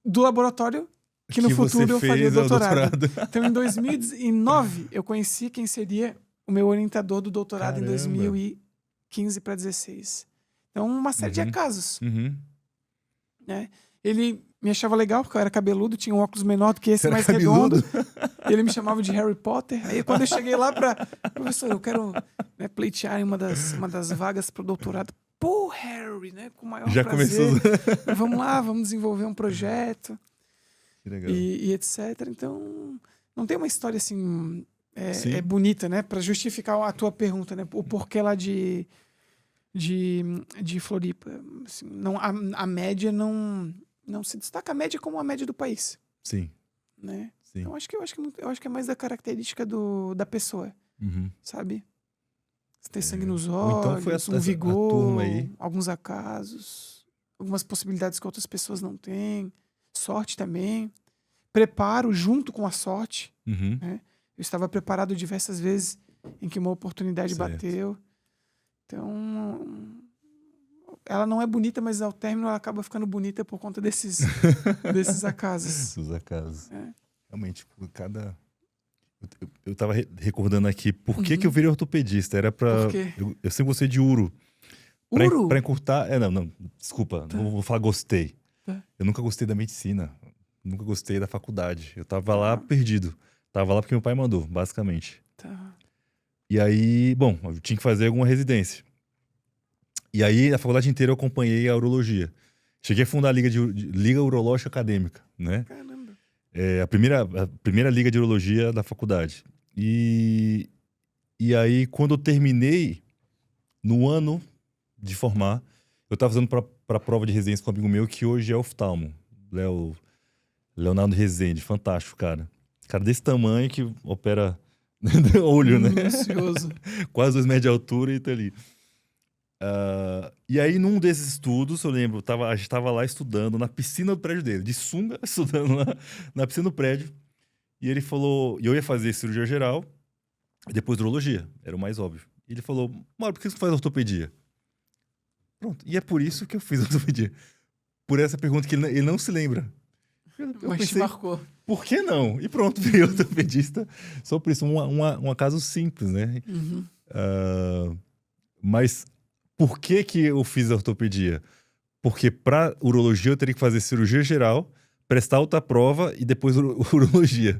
do laboratório que no futuro eu faria doutorado. Então, em 2009, eu conheci quem seria o meu orientador do doutorado. Caramba. Em 2015 para 16. Então, uma série de Uhum. acasos. Uhum. Né? Ele me achava legal, porque eu era cabeludo, tinha um óculos menor do que esse, Você era mais cabeludo? redondo. Ele me chamava de Harry Potter. Aí, quando eu cheguei lá professor, eu quero, né, pleitear em uma das vagas para o doutorado. Pô, Harry, né? Com o maior Já prazer. começou. Vamos lá, vamos desenvolver um projeto. Que legal. E etc. Então, não tem uma história assim Sim. bonita, né? Para justificar a tua pergunta, né? O porquê lá de Floripa. Assim, não, a média não se destaca. A média é como a média do país, Sim. né? Sim. Então, eu acho que é mais da característica da pessoa, Uhum. sabe? Você ter sangue nos Ou então olhos, foi a um vigor, turma aí. alguns acasos, algumas possibilidades que outras pessoas não têm, sorte também, preparo junto com a sorte. Uhum. Eu estava preparado diversas vezes em que uma oportunidade Certo. bateu. Então, ela não é bonita, mas ao término ela acaba ficando bonita por conta desses acasos. Dos acasos. É. Realmente, cada... Eu tava recordando aqui por que Uhum. que eu virei ortopedista. Era pra... Por quê? Eu sempre gostei de uro. Uro? Pra encurtar... Não, desculpa. Tá. Não vou falar gostei. Tá. Eu nunca gostei da medicina. Nunca gostei da faculdade. Eu tava lá Tá. perdido. Tava lá porque meu pai mandou, basicamente. Tá. E aí, bom, eu tinha que fazer alguma residência. E aí, a faculdade inteira eu acompanhei a urologia. Cheguei a fundar a Liga Urológica Acadêmica, né? Caramba. A primeira liga de urologia da faculdade. E aí, quando eu terminei, no ano de formar, eu tava fazendo pra prova de residência com um amigo meu, que hoje é oftalmo. Leonardo Rezende, fantástico, cara. Cara desse tamanho que opera olho, né? Minucioso. Quase 2 metros de altura e tá ali. E aí, num desses estudos, eu lembro, a gente tava lá estudando na piscina do prédio dele, de sunga, estudando lá na piscina do prédio. E ele falou, e eu ia fazer cirurgia geral e depois urologia, era o mais óbvio. E ele falou, Mauro, por que você faz ortopedia? Pronto, e é por isso que eu fiz ortopedia. Por essa pergunta que ele não se lembra. Eu Mas te pensei, marcou. por que não? E pronto, virei ortopedista. Só por isso, um caso simples, né? Uhum. Mas por que eu fiz a ortopedia? Porque para urologia eu teria que fazer cirurgia geral, prestar outra prova e depois urologia.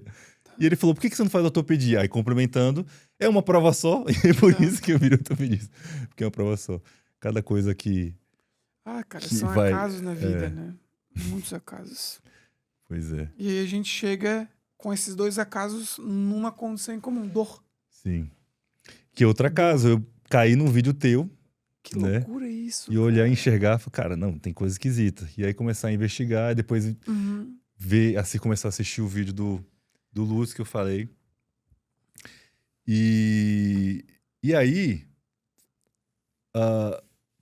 E ele falou, por que você não faz ortopedia? Aí, complementando, é uma prova só, e é por isso que eu virei ortopedista. Porque é uma prova só. Cada coisa que... Cara, que são vai- acasos na vida, né? Muitos acasos. Pois é, E aí a gente chega com esses 2 acasos numa condição em comum, dor. sim. Que outro caso, eu caí num vídeo teu, Que né? loucura isso. e olhar e enxergar, e falar, cara, não, tem coisa esquisita. E aí começar a investigar, e depois Uhum. começar a assistir o vídeo do Lúcio que eu falei. E aí,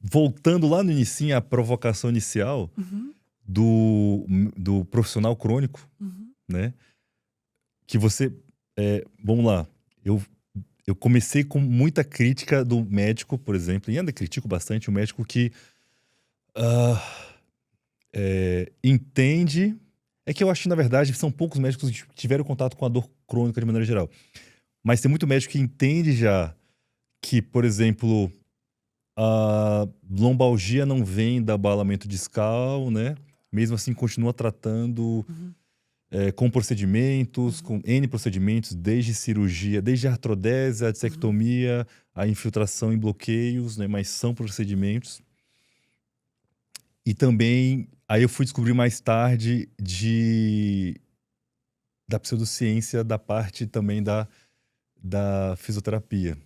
voltando lá no inicinho, a provocação inicial Uhum. do profissional crônico, Uhum. né? Que você... vamos lá, eu comecei com muita crítica do médico, por exemplo, e ainda critico bastante o médico que entende... É que eu acho que, na verdade, são poucos médicos que tiveram contato com a dor crônica de maneira geral. Mas tem muito médico que entende já que, por exemplo, A lombalgia não vem do abalamento discal, né? Mesmo assim, continua tratando com procedimentos, com N procedimentos, desde cirurgia, desde a artrodese, a dissectomia, a infiltração em bloqueios, né? Mas são procedimentos. E também, aí eu fui descobrir mais tarde da pseudociência, da parte também da fisioterapia.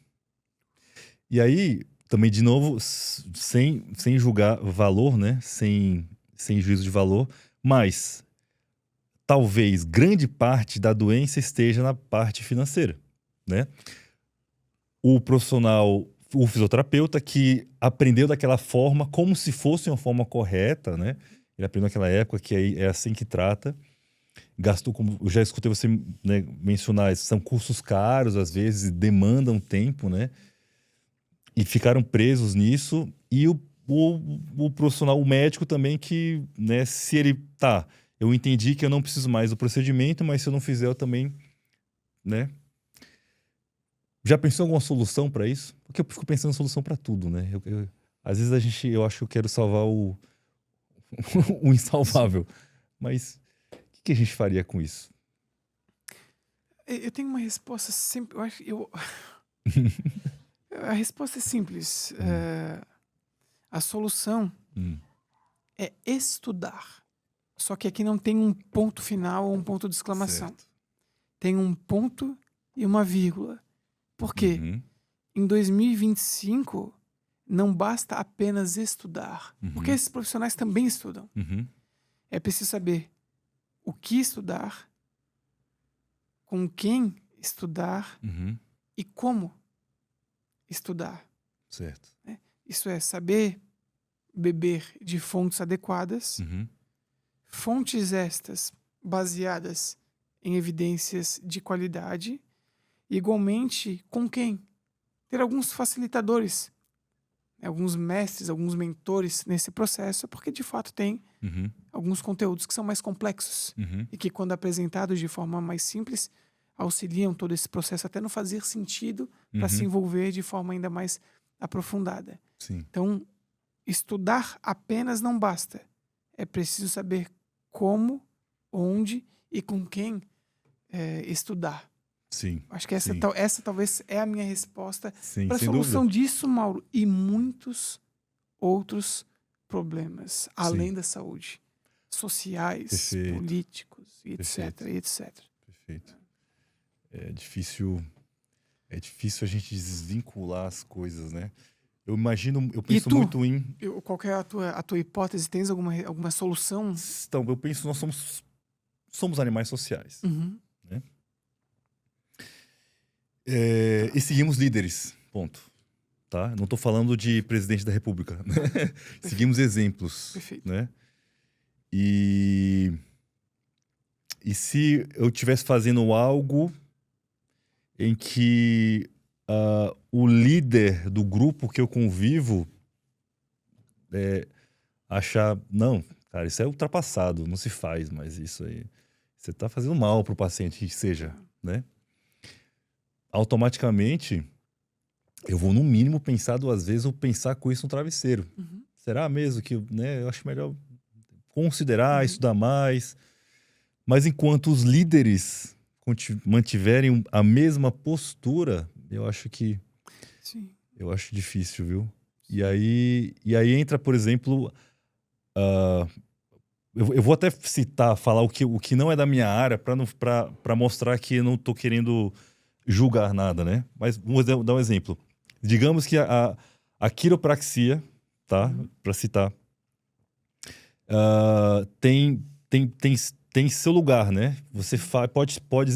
E aí, também, de novo, sem julgar valor, né? Sem juízo de valor, mas talvez grande parte da doença esteja na parte financeira, né? O profissional, o fisioterapeuta que aprendeu daquela forma, como se fosse uma forma correta, né? Ele aprendeu naquela época que é assim que trata. Gastou, como eu já escutei você, né, mencionar, são cursos caros, às vezes, demandam tempo, né? E ficaram presos nisso. E o profissional, o médico também, que, né, se ele, eu entendi que eu não preciso mais do procedimento, mas se eu não fizer, eu também, né? Já pensou em alguma solução para isso? Porque eu fico pensando em solução para tudo, né? Às vezes eu acho que eu quero salvar o insalvável. Mas o que a gente faria com isso? Eu tenho uma resposta sempre. A resposta é simples. A solução é estudar. Só que aqui não tem um ponto final ou um ponto de exclamação. Certo. Tem um ponto e uma vírgula. Por quê? Em 2025, não basta apenas estudar. Porque esses profissionais também estudam. É preciso saber o que estudar, com quem estudar e como estudar. Certo. Isso é saber beber de fontes adequadas, fontes estas baseadas em evidências de qualidade, igualmente com quem? Ter alguns facilitadores, alguns mestres, alguns mentores nesse processo, porque de fato tem alguns conteúdos que são mais complexos e que, quando apresentados de forma mais simples, auxiliam todo esse processo até não fazer sentido para se envolver de forma ainda mais aprofundada. Sim. Então, estudar apenas não basta. É preciso saber como, onde e com quem estudar. Sim. Acho que essa talvez é a minha resposta para a sem solução dúvida. disso, Mauro, e muitos outros problemas, além da saúde, sociais, Perfeito. políticos, etc, Perfeito. etc. Perfeito. É difícil a gente desvincular as coisas, né? Eu penso muito em... Qual que é a tua hipótese? Tens alguma solução? Então, eu penso, nós somos animais sociais. Né? E seguimos líderes, ponto. Tá? Não estou falando de presidente da república. Né? Seguimos exemplos. Perfeito. Né? E se eu estivesse fazendo algo em que o líder do grupo que eu convivo achar, não, cara, isso é ultrapassado, não se faz mais isso aí. Você está fazendo mal para o paciente, que seja, né? Automaticamente, eu vou, no mínimo, pensar 2 vezes ou pensar com isso no travesseiro. Será mesmo que, né, eu acho melhor considerar, estudar mais. Mas enquanto os líderes mantiverem a mesma postura, eu acho que... Sim. Eu acho difícil, viu? E aí entra, por exemplo... eu vou até falar o que não é da minha área para mostrar que eu não estou querendo julgar nada, né? Mas vou dar um exemplo. Digamos que a quiropraxia, tá? Para citar, tem seu lugar, né? Você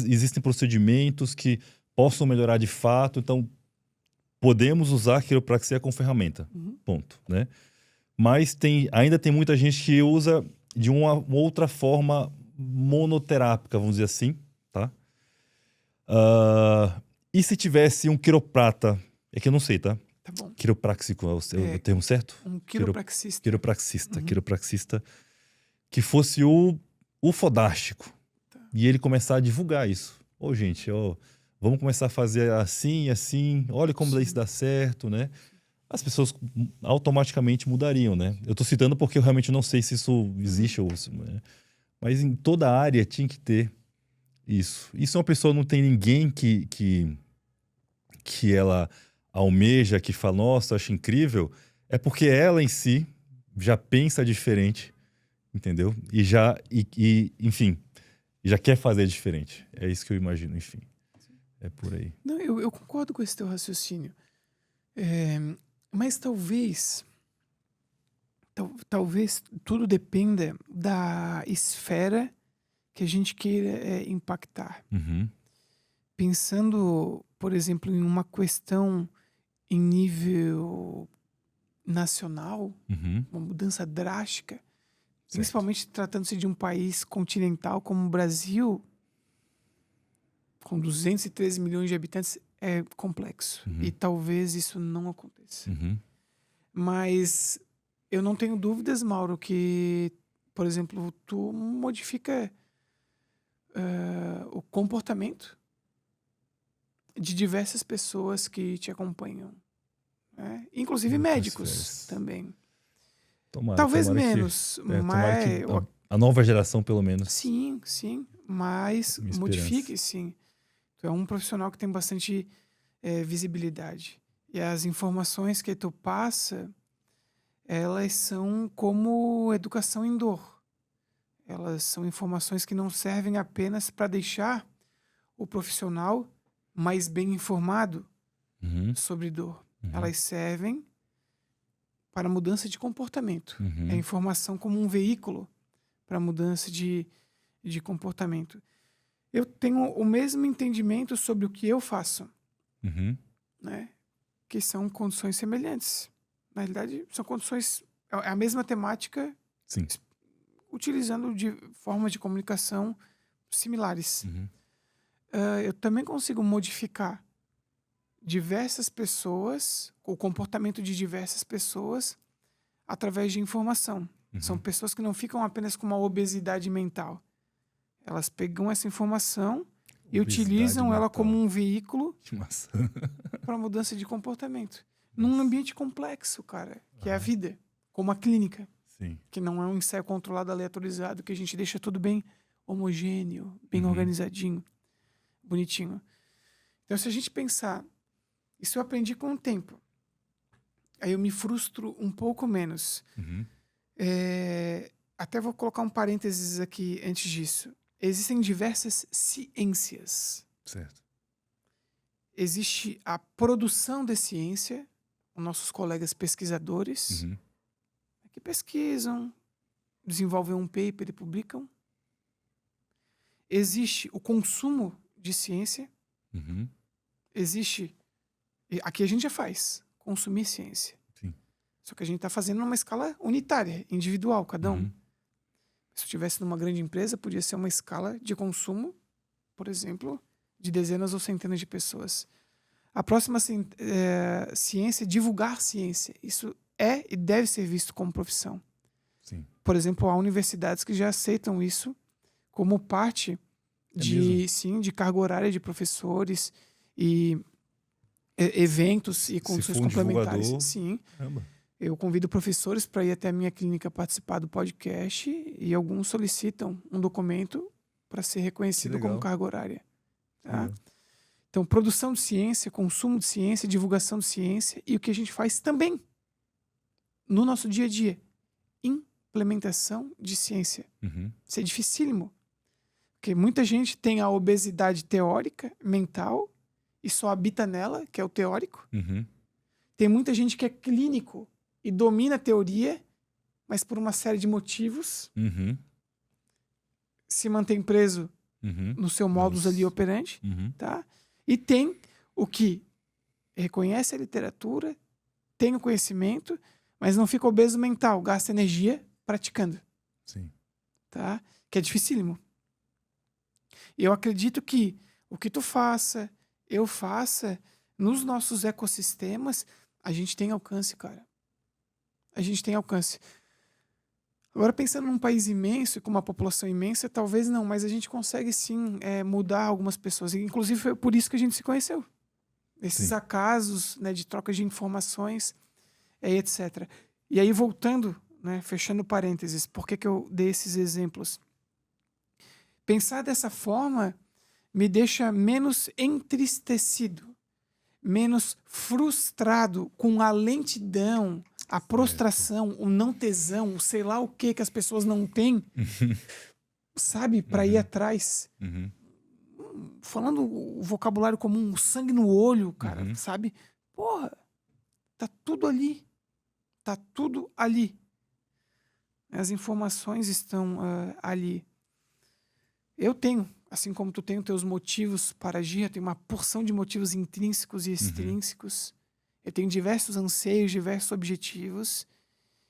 existem procedimentos que possam melhorar de fato, então podemos usar a quiropraxia como ferramenta, ponto, né? Mas ainda tem muita gente que usa de uma outra forma monoterápica, vamos dizer assim, tá? E se tivesse um quiroprata, é que eu não sei, tá? Tá bom. Quiropráxico é o termo certo? Um quiropraxista. Quiropraxista, que fosse o fodástico. Tá. E ele começar a divulgar isso. Gente, vamos começar a fazer assim, olha como isso dá certo, né? as pessoas automaticamente mudariam, né? Eu tô citando porque eu realmente não sei se isso existe ou né? Mas em toda área tinha que ter isso. E se uma pessoa não tem ninguém que ela almeja, que fala, nossa, acho incrível, é porque ela em si já pensa diferente, entendeu? Enfim, já quer fazer diferente. É isso que eu imagino, enfim. É por aí. Não, eu concordo com esse teu raciocínio. Mas talvez tudo dependa da esfera que a gente queira impactar. Uhum. Pensando, por exemplo, em uma questão em nível nacional, Uhum. uma mudança drástica, Certo. principalmente tratando-se de um país continental como o Brasil, com 213 milhões de habitantes, é complexo. Uhum. E talvez isso não aconteça. Uhum. Mas eu não tenho dúvidas, Mauro, que, por exemplo, tu modifica o comportamento de diversas pessoas que te acompanham, né? Inclusive Outras médicos esferas. também. Tomara Talvez que- menos, tomara que mas... a nova geração, pelo menos. Sim, mas Minha modifique, esperança. sim. Tu é um profissional que tem bastante visibilidade. E as informações que tu passa, elas são como educação em dor. Elas são informações que não servem apenas para deixar o profissional mais bem informado Uhum. sobre dor. Uhum. Elas servem para mudança de comportamento. Uhum. É a informação como um veículo para mudança de comportamento. Eu tenho o mesmo entendimento sobre o que eu faço, Uhum. né? Que são condições semelhantes. Na realidade, são condições... É a mesma temática, Sim. utilizando de formas de comunicação similares. Uhum. Eu também consigo modificar diversas pessoas, o comportamento de diversas pessoas, através de informação. Uhum. São pessoas que não ficam apenas com uma obesidade mental. Elas pegam essa informação e Obesidade utilizam ela mental. como um veículo Que massa. para mudança de comportamento. Num ambiente complexo, cara, que é a vida, como a clínica, Sim. que não é um ensaio controlado, aleatorizado, que a gente deixa tudo bem homogêneo, bem Uhum. organizadinho, bonitinho. Então, se a gente pensar, isso eu aprendi com o tempo. Aí eu me frustro um pouco menos. Uhum. Até vou colocar um parênteses aqui antes disso. Existem diversas ciências. Certo. Existe a produção de ciência, os nossos colegas pesquisadores, Uhum. que pesquisam, desenvolvem um paper e publicam. Existe o consumo de ciência. Uhum. Existe... Aqui a gente já faz. Consumir ciência. Sim. Só que a gente está fazendo numa escala unitária, individual, cada um. Uhum. Se eu estivesse numa grande empresa, podia ser uma escala de consumo, por exemplo, de dezenas ou centenas de pessoas. A próxima ciência é divulgar ciência. Isso é e deve ser visto como profissão. Sim. Por exemplo, há universidades que já aceitam isso como parte de carga horária de professores e eventos e condições for um complementares. divulgador, Sim. Caramba. Eu convido professores para ir até a minha clínica participar do podcast e alguns solicitam um documento para ser reconhecido como carga horária. Tá? Legal. Então, produção de ciência, consumo de ciência, divulgação de ciência e o que a gente faz também no nosso dia a dia. Implementação de ciência. Uhum. Isso é dificílimo. Porque muita gente tem a obesidade teórica, mental, e só habita nela, que é o teórico. Uhum. Tem muita gente que é clínico e domina a teoria, mas por uma série de motivos Uhum. se mantém preso Uhum. no seu modus ali operandi, Uhum. tá? E tem o que reconhece a literatura, tem o conhecimento, mas não fica obeso mental, gasta energia praticando, Sim. tá? Que é dificílimo. E eu acredito que o que tu faça, eu faça, nos nossos ecossistemas, a gente tem alcance, cara. A gente tem alcance. Agora, pensando num país imenso e com uma população imensa, talvez não, mas a gente consegue sim mudar algumas pessoas. Inclusive, foi por isso que a gente se conheceu. Esses Sim. acasos, né, de troca de informações etc. E aí, voltando, né, fechando parênteses, por que eu dei esses exemplos? Pensar dessa forma me deixa menos entristecido, menos frustrado com a lentidão, a prostração, o não tesão, o sei lá o que as pessoas não têm, sabe, para ir atrás. Falando o vocabulário comum, o sangue no olho, cara, sabe? Porra, tá tudo ali. Tá tudo ali. As informações estão ali. Eu tenho, assim como tu tem os teus motivos para agir, eu tenho uma porção de motivos intrínsecos e extrínsecos. Eu tenho diversos anseios, diversos objetivos,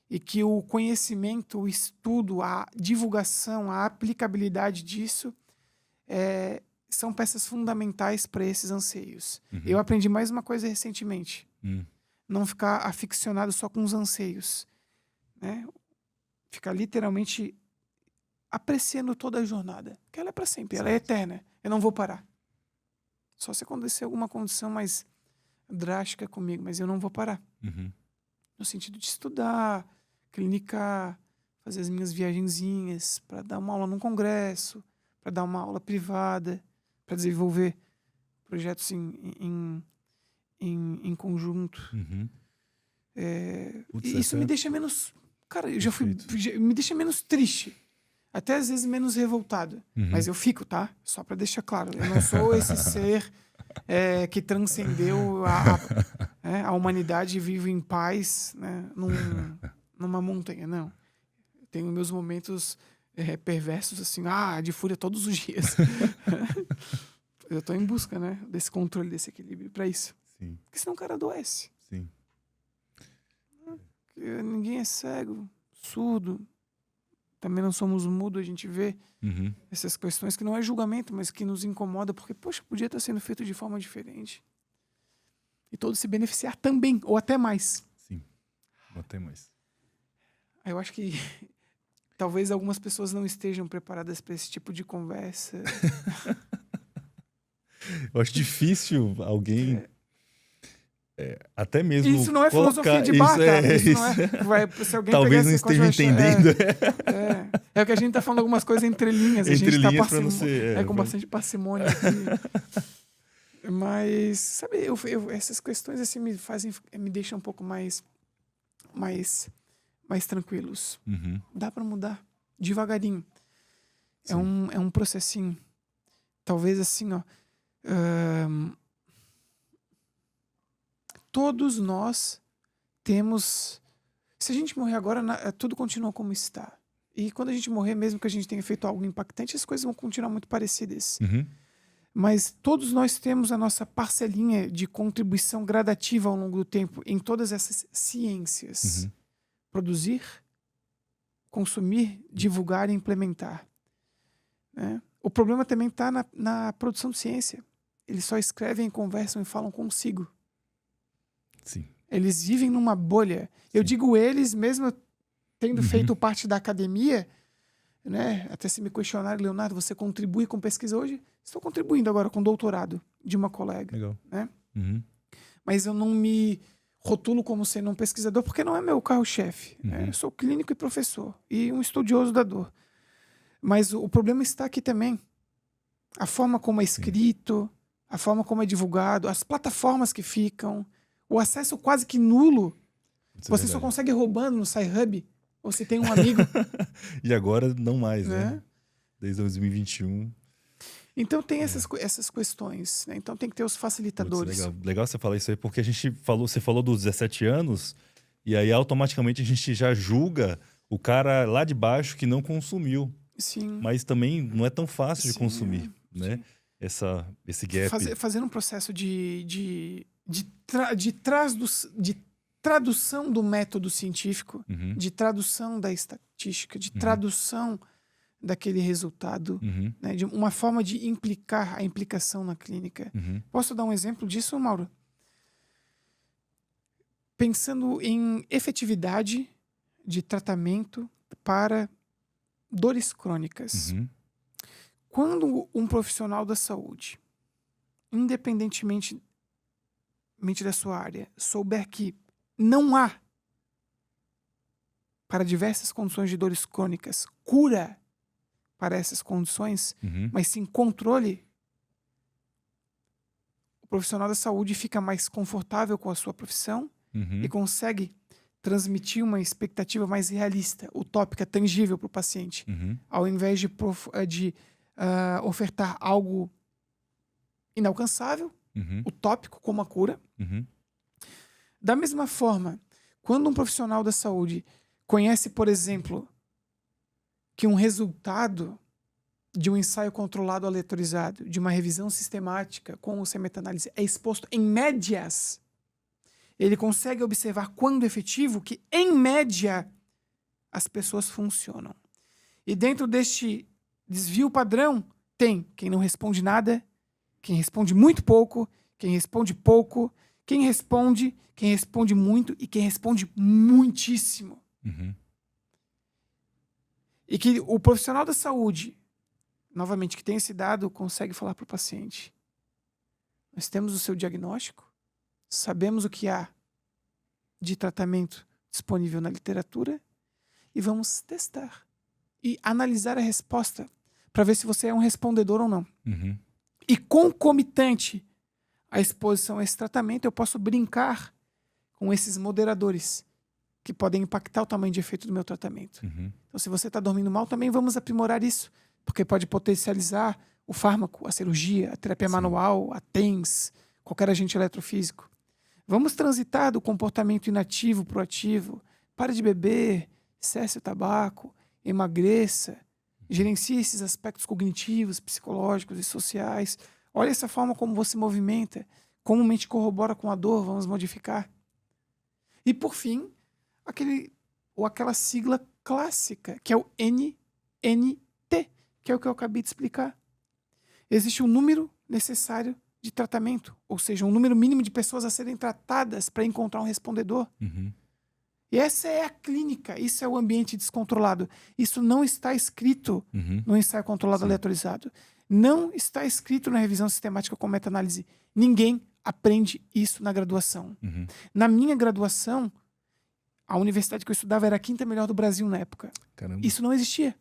e que o conhecimento, o estudo, a divulgação, a aplicabilidade disso são peças fundamentais para esses anseios. Eu aprendi mais uma coisa recentemente. Não ficar aficionado só com os anseios, né? Ficar literalmente apreciando toda a jornada, que ela é para sempre, ela é eterna. Eu não vou parar. Só se acontecer alguma condição mais drástica comigo, mas eu não vou parar. No sentido de estudar, clinicar, fazer as minhas viagenzinhas, para dar uma aula num congresso, para dar uma aula privada, para desenvolver projetos em conjunto. E isso me deixa menos... Cara, me deixa menos triste. Até às vezes menos revoltado. Mas eu fico, tá? Só para deixar claro. Eu não sou esse ser que transcendeu a humanidade e vive em paz, né, numa montanha. Não. Eu tenho meus momentos perversos, assim, de fúria todos os dias. Eu tô em busca, né, desse controle, desse equilíbrio para isso. Sim. Porque senão o cara adoece. Sim. Ninguém é cego, surdo. Também não somos mudos, a gente vê essas questões que não é julgamento, mas que nos incomoda, porque, poxa, podia estar sendo feito de forma diferente. E todos se beneficiar também, ou até mais. Sim, ou até mais. Eu acho que talvez algumas pessoas não estejam preparadas para esse tipo de conversa. Eu acho difícil alguém... até mesmo isso não é filosofia de bar, cara. Isso não é... se alguém talvez não esteja entendendo. É o que a gente tá falando algumas coisas entre linhas. A gente tá com bastante parcimônia aqui. Mas, sabe, essas questões assim me deixam um pouco mais tranquilos. Dá para mudar devagarinho. É um processinho. Talvez assim, ó. Todos nós temos... Se a gente morrer agora, tudo continua como está. E quando a gente morrer, mesmo que a gente tenha feito algo impactante, as coisas vão continuar muito parecidas. Mas todos nós temos a nossa parcelinha de contribuição gradativa ao longo do tempo em todas essas ciências. Produzir, consumir, divulgar e implementar. Né? O problema também está na produção de ciência. Eles só escrevem, conversam e falam consigo. Sim. Eles vivem numa bolha. Eu digo eles, mesmo tendo feito parte da academia, né? Até se me questionarem, Leonardo, você contribui com pesquisa hoje? Estou contribuindo agora com doutorado de uma colega. Legal. Né? Mas eu não me rotulo como sendo um pesquisador, porque não é meu carro-chefe. Né? Eu sou clínico e professor, e um estudioso da dor. Mas o problema está aqui também. A forma como é escrito, a forma como é divulgado, as plataformas que ficam, o acesso quase que nulo. Você só consegue roubando no SciHub, ou se tem um amigo. E agora não mais, né? Desde 2021. Então tem essas questões, né? Então tem que ter os facilitadores. Legal você falar isso aí, porque você falou dos 17 anos, e aí automaticamente a gente já julga o cara lá de baixo que não consumiu. Sim. Mas também não é tão fácil de consumir, né? Esse gap. Fazer um processo de tradução do método científico, de tradução da estatística, de tradução daquele resultado, né, de uma forma de implicar a implicação na clínica. Posso dar um exemplo disso, Mauro? Pensando em efetividade de tratamento para dores crônicas. Quando um profissional da saúde, independentemente da sua área, souber que não há para diversas condições de dores crônicas, cura para essas condições, mas sim controle, o profissional da saúde fica mais confortável com a sua profissão e consegue transmitir uma expectativa mais realista, utópica, tangível para o paciente, ao invés de ofertar algo inalcançável, utópico, como a cura. Da mesma forma, quando um profissional da saúde conhece, por exemplo, que um resultado de um ensaio controlado aleatorizado, de uma revisão sistemática com ou sem meta-análise, é exposto em médias, ele consegue observar quando efetivo que, em média, as pessoas funcionam. E dentro deste desvio padrão, tem quem não responde nada, quem responde muito pouco, quem responde pouco, quem responde muito e quem responde muitíssimo. E que o profissional da saúde, novamente, que tem esse dado, consegue falar para o paciente: nós temos o seu diagnóstico, sabemos o que há de tratamento disponível na literatura e vamos testar e analisar a resposta para ver se você é um respondedor ou não. E concomitante à exposição a esse tratamento, eu posso brincar com esses moderadores que podem impactar o tamanho de efeito do meu tratamento. Então, se você está dormindo mal, também vamos aprimorar isso, porque pode potencializar o fármaco, a cirurgia, a terapia manual, a TENS, qualquer agente eletrofísico. Vamos transitar do comportamento inativo para o ativo. Pare de beber, cesse o tabaco, emagreça, gerencie esses aspectos cognitivos, psicológicos e sociais. Olha essa forma como você movimenta, como a mente corrobora com a dor, vamos modificar. E, por fim, aquela sigla clássica, que é o NNT, que é o que eu acabei de explicar. Existe um número necessário de tratamento, ou seja, um número mínimo de pessoas a serem tratadas para encontrar um respondedor. E essa é a clínica, isso é o ambiente descontrolado. Isso não está escrito no ensaio controlado aleatorizado. Não está escrito na revisão sistemática com meta-análise. Ninguém aprende isso na graduação. Na minha graduação, a universidade que eu estudava era a 5ª melhor do Brasil na época. Caramba. Isso não existia.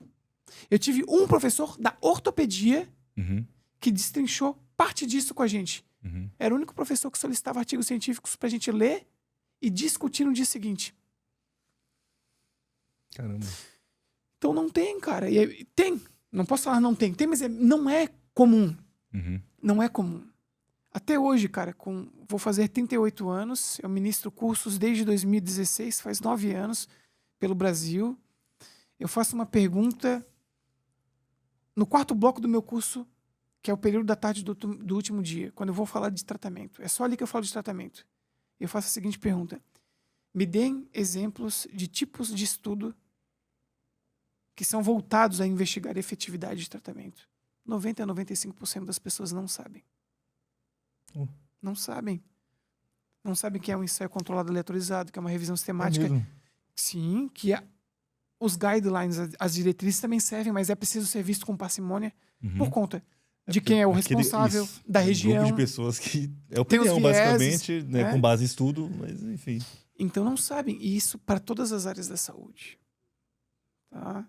Eu tive um professor da ortopedia que destrinchou parte disso com a gente. Era o único professor que solicitava artigos científicos pra gente ler e discutir no dia seguinte. Caramba. Então não tem, cara. E tem. Não posso falar não tem. Tem, mas não é comum. Não é comum. Até hoje, cara, vou fazer 38 anos. Eu ministro cursos desde 2016, faz 9 anos, pelo Brasil. Eu faço uma pergunta no 4º bloco do meu curso, que é o período da tarde do último dia, quando eu vou falar de tratamento. É só ali que eu falo de tratamento. Eu faço a seguinte pergunta: me deem exemplos de tipos de estudo que são voltados a investigar a efetividade de tratamento. 90% a 95% das pessoas não sabem. Não sabem. Não sabem que é um ensaio controlado aleatorizado, que é uma revisão sistemática. Sim, que os guidelines, as diretrizes também servem, mas é preciso ser visto com parcimônia por conta de quem é o responsável, da região. Um grupo de pessoas que é Tem os opinião, vieses, basicamente, né, com base em estudo, mas enfim. Então não sabem. E isso para todas as áreas da saúde. Tá?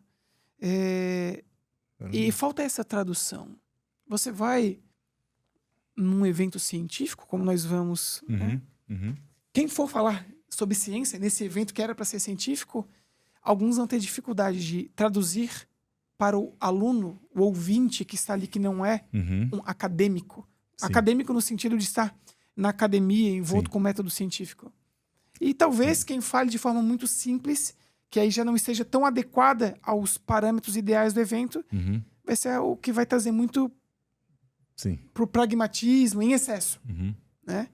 E falta essa tradução. Você vai num evento científico, como nós vamos... né? Quem for falar sobre ciência nesse evento que era para ser científico, alguns vão ter dificuldade de traduzir para o aluno, o ouvinte que está ali, que não é um acadêmico. Sim. Acadêmico no sentido de estar na academia, envolto com método científico. E talvez quem fale de forma muito simples, que aí já não esteja tão adequada aos parâmetros ideais do evento, vai ser o que vai trazer muito para o pragmatismo em excesso. Né?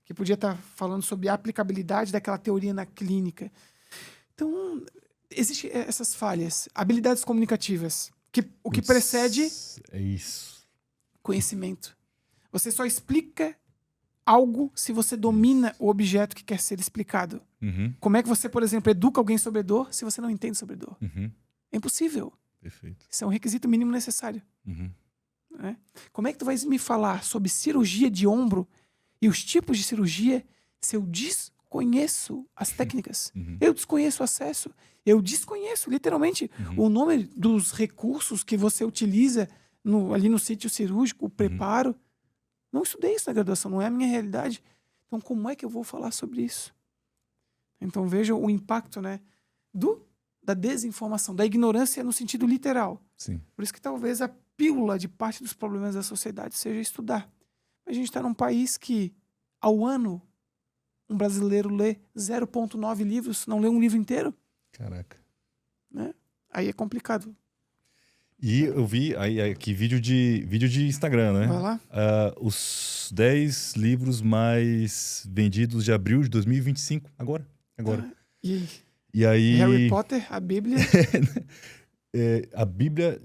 Que podia estar falando sobre a aplicabilidade daquela teoria na clínica. Então, existem essas falhas. Habilidades comunicativas. O que precede... É isso. Conhecimento. Você só explica algo se você domina o objeto que quer ser explicado. Como é que você, por exemplo, educa alguém sobre dor se você não entende sobre dor? É impossível. Perfeito. Isso é um requisito mínimo necessário. Né? Como é que tu vais me falar sobre cirurgia de ombro e os tipos de cirurgia se eu conheço as técnicas. Eu desconheço o acesso. Eu desconheço, literalmente, o nome dos recursos que você utiliza ali no sítio cirúrgico, o preparo. Não estudei isso na graduação, não é a minha realidade. Então, como é que eu vou falar sobre isso? Então, veja o impacto, né, da desinformação, da ignorância no sentido literal. Sim. Por isso que talvez a pílula de parte dos problemas da sociedade seja estudar. A gente está num país que, ao ano, um brasileiro lê 0,9 livros, não lê um livro inteiro. Caraca. Né? Aí é complicado. E eu vi aí aqui vídeo de Instagram, né? Vai lá. Os 10 livros mais vendidos de abril de 2025. Agora. E aí... Harry Potter, a Bíblia. A Bíblia...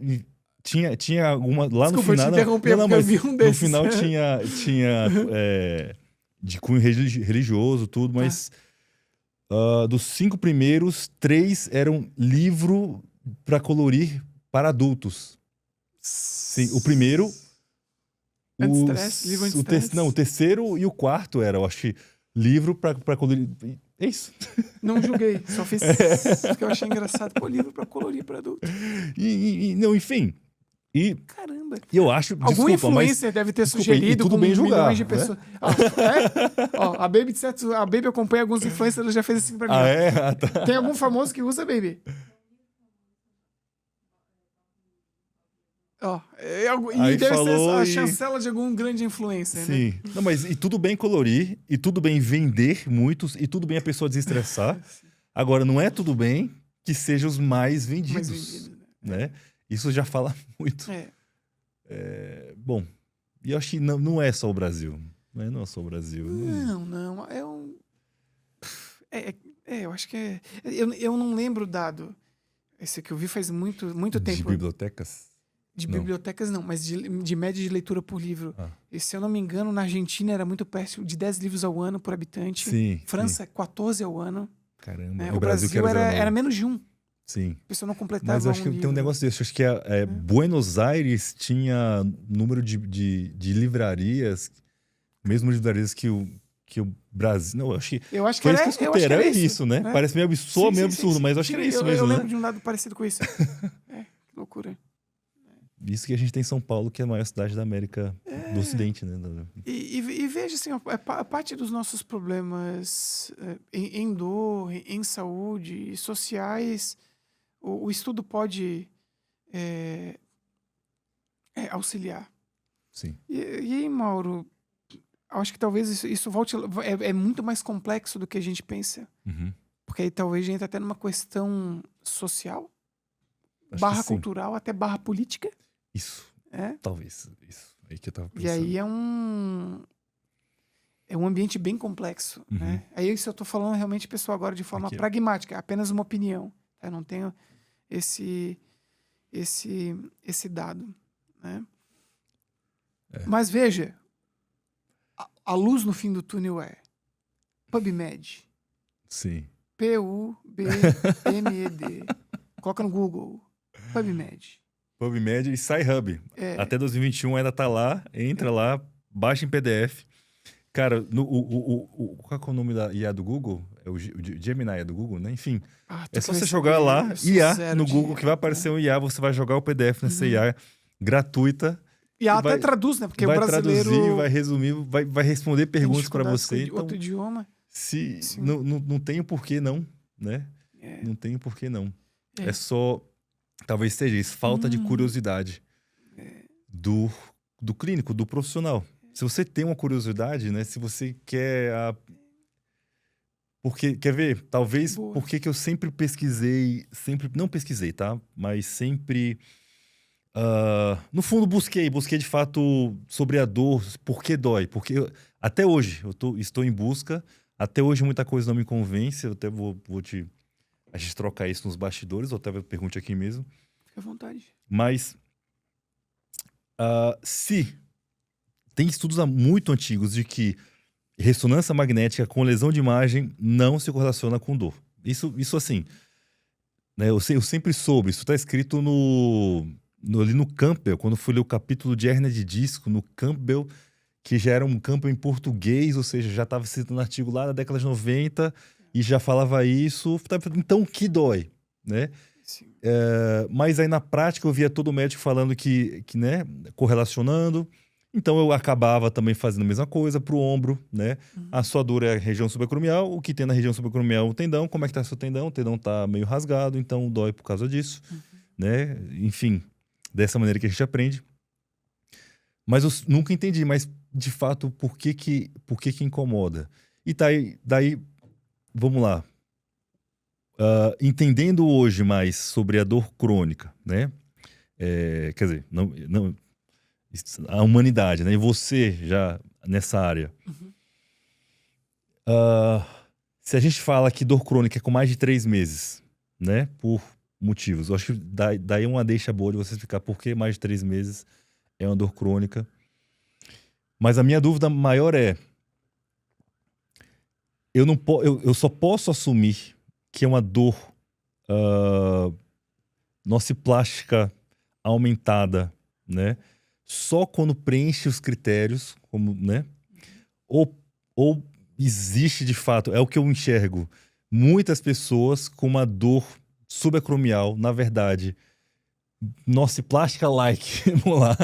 Tinha alguma... Lá Desculpa, no final... eu te interrompi, porque eu vi um desses. No final tinha de cunho religioso, tudo, mas dos 5 primeiros, 3 eram livro para colorir para adultos. Sim, o primeiro... Anti-stress, livro anti-stress. O terceiro e o quarto era, eu acho que, livro para colorir... É isso. Não julguei, só fiz porque eu achei engraçado. Pô, livro para colorir para adulto. Não, enfim... Caramba. E eu acho, algum influencer deve ter sugerido tudo com bem julgar, milhões de pessoas. Né? A Baby, de certo, a Baby acompanha alguns influencers, ela já fez assim pra mim. Tá. Tem algum famoso que usa, Baby? E deve ser a chancela de algum grande influencer, sim. Né? Não, mas e tudo bem colorir, e tudo bem vender muitos, e tudo bem a pessoa desestressar. Agora, não é tudo bem que sejam os mais vendidos. Né? Isso já fala muito. Bom, e eu acho que não é só o Brasil. Não é só o Brasil. Não. Eu acho que é... Eu não lembro o dado. Esse que eu vi faz muito tempo. De bibliotecas? De bibliotecas não, mas de média de leitura por livro. E se eu não me engano, na Argentina era muito perto de 10 livros ao ano por habitante. Sim. França, 14 ao ano. Caramba. Né? O Brasil era menos de 1. Sim. A pessoa não completava. Mas eu acho que tem um negócio desse. Eu acho que Buenos Aires tinha número de livrarias, mesmo livrarias que o Brasil. Não, eu acho que era isso, né? Parece meio absurdo, mas eu acho que era isso mesmo. Eu lembro de um dado parecido com isso. Que loucura. Isso que a gente tem em São Paulo, que é a maior cidade da América do Ocidente, né? E veja assim, a parte dos nossos problemas em dor, em saúde, sociais, o estudo pode auxiliar. Sim. E aí, Mauro, acho que talvez isso volte... É muito mais complexo do que a gente pensa. Porque aí talvez a gente entra até numa questão social, barra cultural, até barra política. Isso. Talvez. Isso. Aí que eu tava pensando. E aí é um ambiente bem complexo. Né? Aí isso eu tô falando realmente, pessoal, agora de forma pragmática, é apenas uma opinião. Eu não tenho esse dado. Né? Mas veja, a luz no fim do túnel é PubMed. Sim. PUBMED. Coloca no Google. PubMed. PubMed e SciHub. Até 2021 ainda tá lá. Entra lá, baixa em PDF. Cara, qual é o nome da IA do Google? É o Gemini do Google, né? Enfim, é só você jogar lá, IA no Google, que vai aparecer um IA, você vai jogar o PDF nessa IA gratuita. E ela até traduz, né? Porque o brasileiro... Vai traduzir, vai resumir, vai responder perguntas para você. Então, outro idioma. Não tem o porquê não, né? Não tem o porquê não. É só... Talvez seja isso, falta de curiosidade do clínico, do profissional. Se você tem uma curiosidade, né? Se você quer... Porque, quer ver? Talvez porque que eu sempre pesquisei... Não pesquisei, tá? Mas sempre... no fundo, busquei de fato sobre a dor, por que dói. Porque até hoje, estou em busca. Até hoje muita coisa não me convence. Eu até vou a gente trocar isso nos bastidores, ou até pergunte aqui mesmo. Fica à vontade. Mas, se tem estudos muito antigos de que ressonância magnética com lesão de imagem não se correlaciona com dor. Isso assim, né, eu sempre soube. Isso está escrito ali no Campbell, quando fui ler o capítulo de hérnia de disco, no Campbell, que já era um campo em português, ou seja, já estava citando artigo lá da década de 90 e já falava isso. Então, o que dói, né? Sim. Mas aí na prática eu via todo médico falando que né, correlacionando. Então eu acabava também fazendo a mesma coisa pro ombro, né? A sua dor é a região subacromial, o que tem na região subacromial é o tendão. Como é que tá seu tendão? O tendão tá meio rasgado, então dói por causa disso, né? Enfim, dessa maneira que a gente aprende. Mas eu nunca entendi, mas de fato, por que incomoda? E daí vamos lá. Entendendo hoje mais sobre a dor crônica, né? Quer dizer, não, a humanidade, né? E você já nessa área. Se a gente fala que dor crônica é com mais de 3 meses, né? Por motivos. Eu acho que daí uma deixa boa de você explicar por que mais de 3 meses é uma dor crônica. Mas a minha dúvida maior é... Eu só posso assumir que é uma dor nociplástica aumentada, né? Só quando preenche os critérios, como, né? Ou existe de fato, é o que eu enxergo, muitas pessoas com uma dor subacromial, na verdade, nociplástica-like, vamos lá,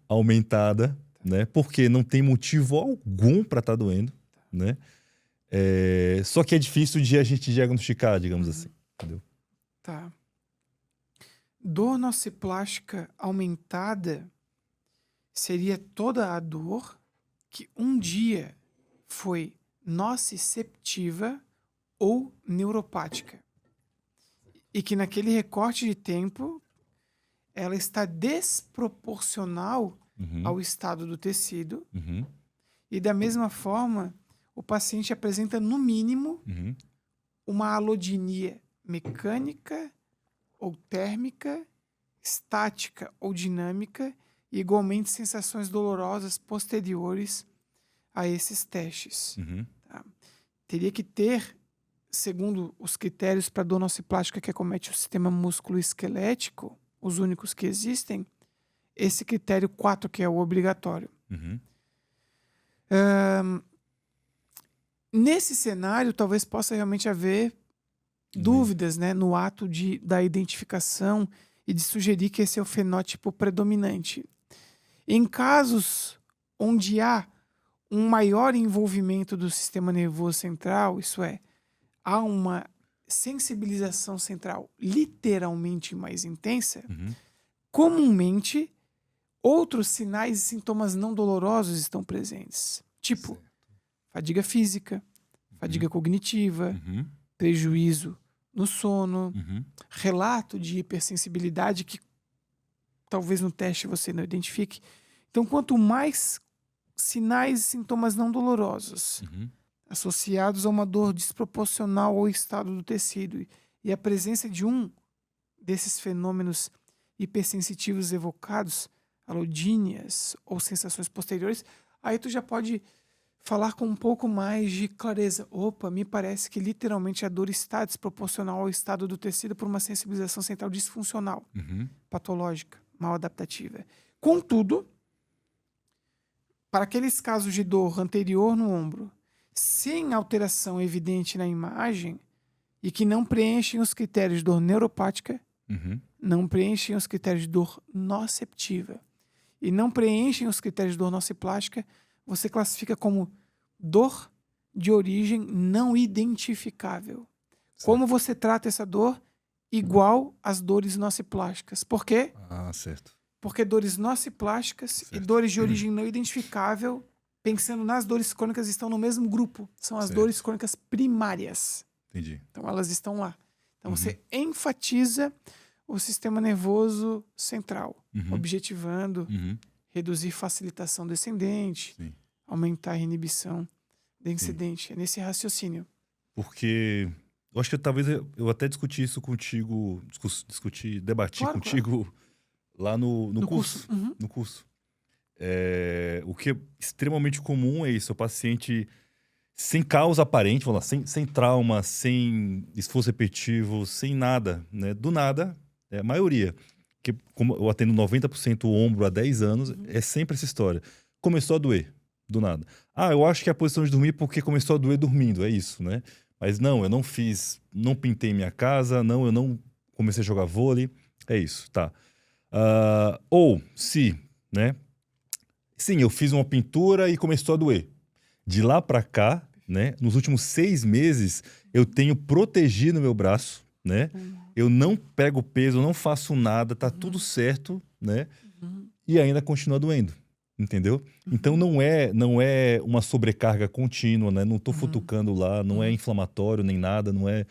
aumentada, né? Porque não tem motivo algum para estar doendo, né? Só que é difícil de a gente diagnosticar, digamos assim, entendeu? Tá. Dor nociplástica aumentada seria toda a dor que um dia foi nociceptiva ou neuropática. E que naquele recorte de tempo ela está desproporcional ao estado do tecido. E da mesma forma, o paciente apresenta, no mínimo, uma alodinia mecânica ou térmica, estática ou dinâmica, e igualmente sensações dolorosas posteriores a esses testes. Tá? Teria que ter, segundo os critérios para dor nociplástica que acomete o sistema músculo-esquelético, os únicos que existem, esse critério 4, que é o obrigatório. Nesse cenário, talvez possa realmente haver dúvidas, né, no ato da identificação e de sugerir que esse é o fenótipo predominante. Em casos onde há um maior envolvimento do sistema nervoso central, isso é, há uma sensibilização central literalmente mais intensa, comumente outros sinais e sintomas não dolorosos estão presentes. Tipo, fadiga física, fadiga cognitiva, prejuízo no sono, relato de hipersensibilidade que talvez no teste você não identifique. Então, quanto mais sinais e sintomas não dolorosos associados a uma dor desproporcional ao estado do tecido e a presença de um desses fenômenos hipersensitivos evocados, alodíneas ou sensações posteriores, aí tu já pode falar com um pouco mais de clareza. Opa, me parece que literalmente a dor está desproporcional ao estado do tecido por uma sensibilização central disfuncional, patológica, mal adaptativa. Contudo, para aqueles casos de dor anterior no ombro, sem alteração evidente na imagem e que não preenchem os critérios de dor neuropática, não preenchem os critérios de dor noceptiva e não preenchem os critérios de dor nociplástica, você classifica como dor de origem não identificável. Certo. Como você trata essa dor? Igual às dores nociplásticas. Por quê? Certo. Porque dores nociplásticas e dores de origem não identificável, pensando nas dores crônicas, estão no mesmo grupo. São as dores crônicas primárias. Entendi. Então elas estão lá. Então você enfatiza o sistema nervoso central, objetivando reduzir facilitação descendente, aumentar a inibição descendente. É nesse raciocínio. Porque eu acho que talvez eu até discuti isso contigo, debati contigo lá no curso. No curso. O que é extremamente comum é isso, o paciente sem causa aparente, vamos lá, sem trauma, sem esforço repetitivo, sem nada, né? Do nada, a maioria. Que, como eu atendo 90% o ombro há 10 anos, é sempre essa história. começou a doer, do nada. Ah, eu acho que é a posição de dormir porque começou a doer dormindo, é isso, né? Mas não, eu não pintei minha casa, não, eu não comecei a jogar vôlei, é isso, tá. Ou se, né? Sim, eu fiz uma pintura e começou a doer. De lá pra cá, né? Nos últimos 6 meses, eu tenho protegido meu braço, né? Eu não pego peso, eu não faço nada, tá tudo certo, né? E ainda continua doendo, entendeu? Então não é uma sobrecarga contínua, né? Não tô futucando lá, não é inflamatório nem nada, não é...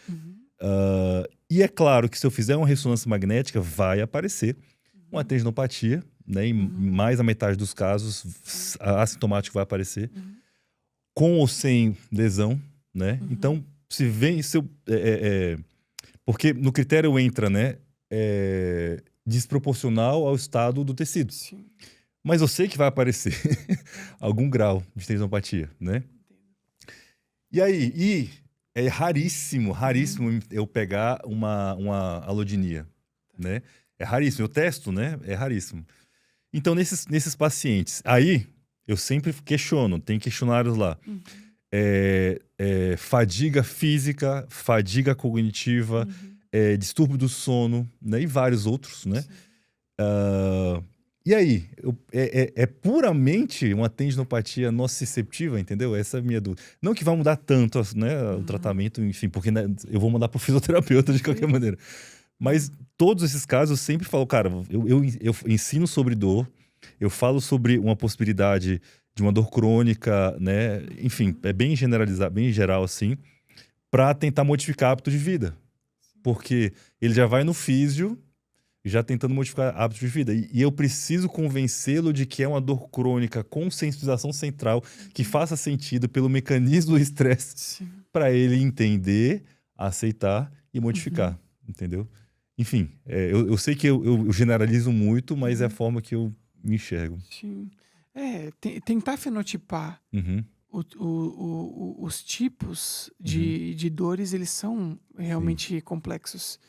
E é claro que se eu fizer uma ressonância magnética, vai aparecer uma tendinopatia, né? Em mais da metade dos casos, assintomático vai aparecer, com ou sem lesão, né? Então, se vem... porque no critério entra, né? Desproporcional ao estado do tecido. Sim. Mas eu sei que vai aparecer algum grau de tendinopatia, né? E aí, é raríssimo eu pegar uma alodinia, né? É raríssimo, eu testo, né? É raríssimo. Então, nesses pacientes, aí eu sempre questiono, tem questionários lá. Fadiga física, fadiga cognitiva, distúrbio do sono, né? E vários outros, né? E aí, é puramente uma tendinopatia nociceptiva, entendeu? Essa é a minha dúvida. Não que vai mudar tanto, né, o tratamento, enfim, porque, né, eu vou mandar pro fisioterapeuta de qualquer maneira. Mas todos esses casos eu sempre falo, cara, eu ensino sobre dor, eu falo sobre uma possibilidade de uma dor crônica, né? Enfim, é bem generalizado, bem geral assim, para tentar modificar hábito de vida. Porque ele já vai no físio, já tentando modificar hábitos de vida. E eu preciso convencê-lo de que é uma dor crônica com sensibilização central que faça sentido pelo mecanismo do estresse para ele entender, aceitar e modificar, entendeu? Enfim, eu sei que eu generalizo muito, mas é a forma que eu me enxergo. Sim. Tentar fenotipar os tipos de dores, eles são realmente complexos.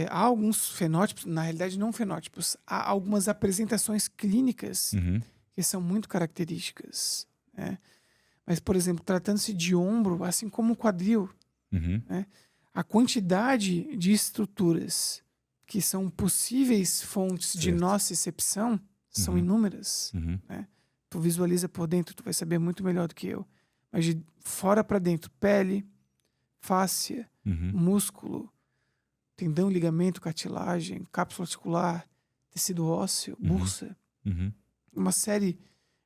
Há alguns fenótipos, na realidade não fenótipos, há algumas apresentações clínicas que são muito características, né? Mas, por exemplo, tratando-se de ombro, assim como o quadril, né? A quantidade de estruturas que são possíveis fontes de nocicepção são inúmeras, né? Tu visualiza por dentro, tu vai saber muito melhor do que eu. Mas de fora para dentro, pele, fáscia, músculo, tendão, ligamento, cartilagem, cápsula articular, tecido ósseo, bursa. Uma série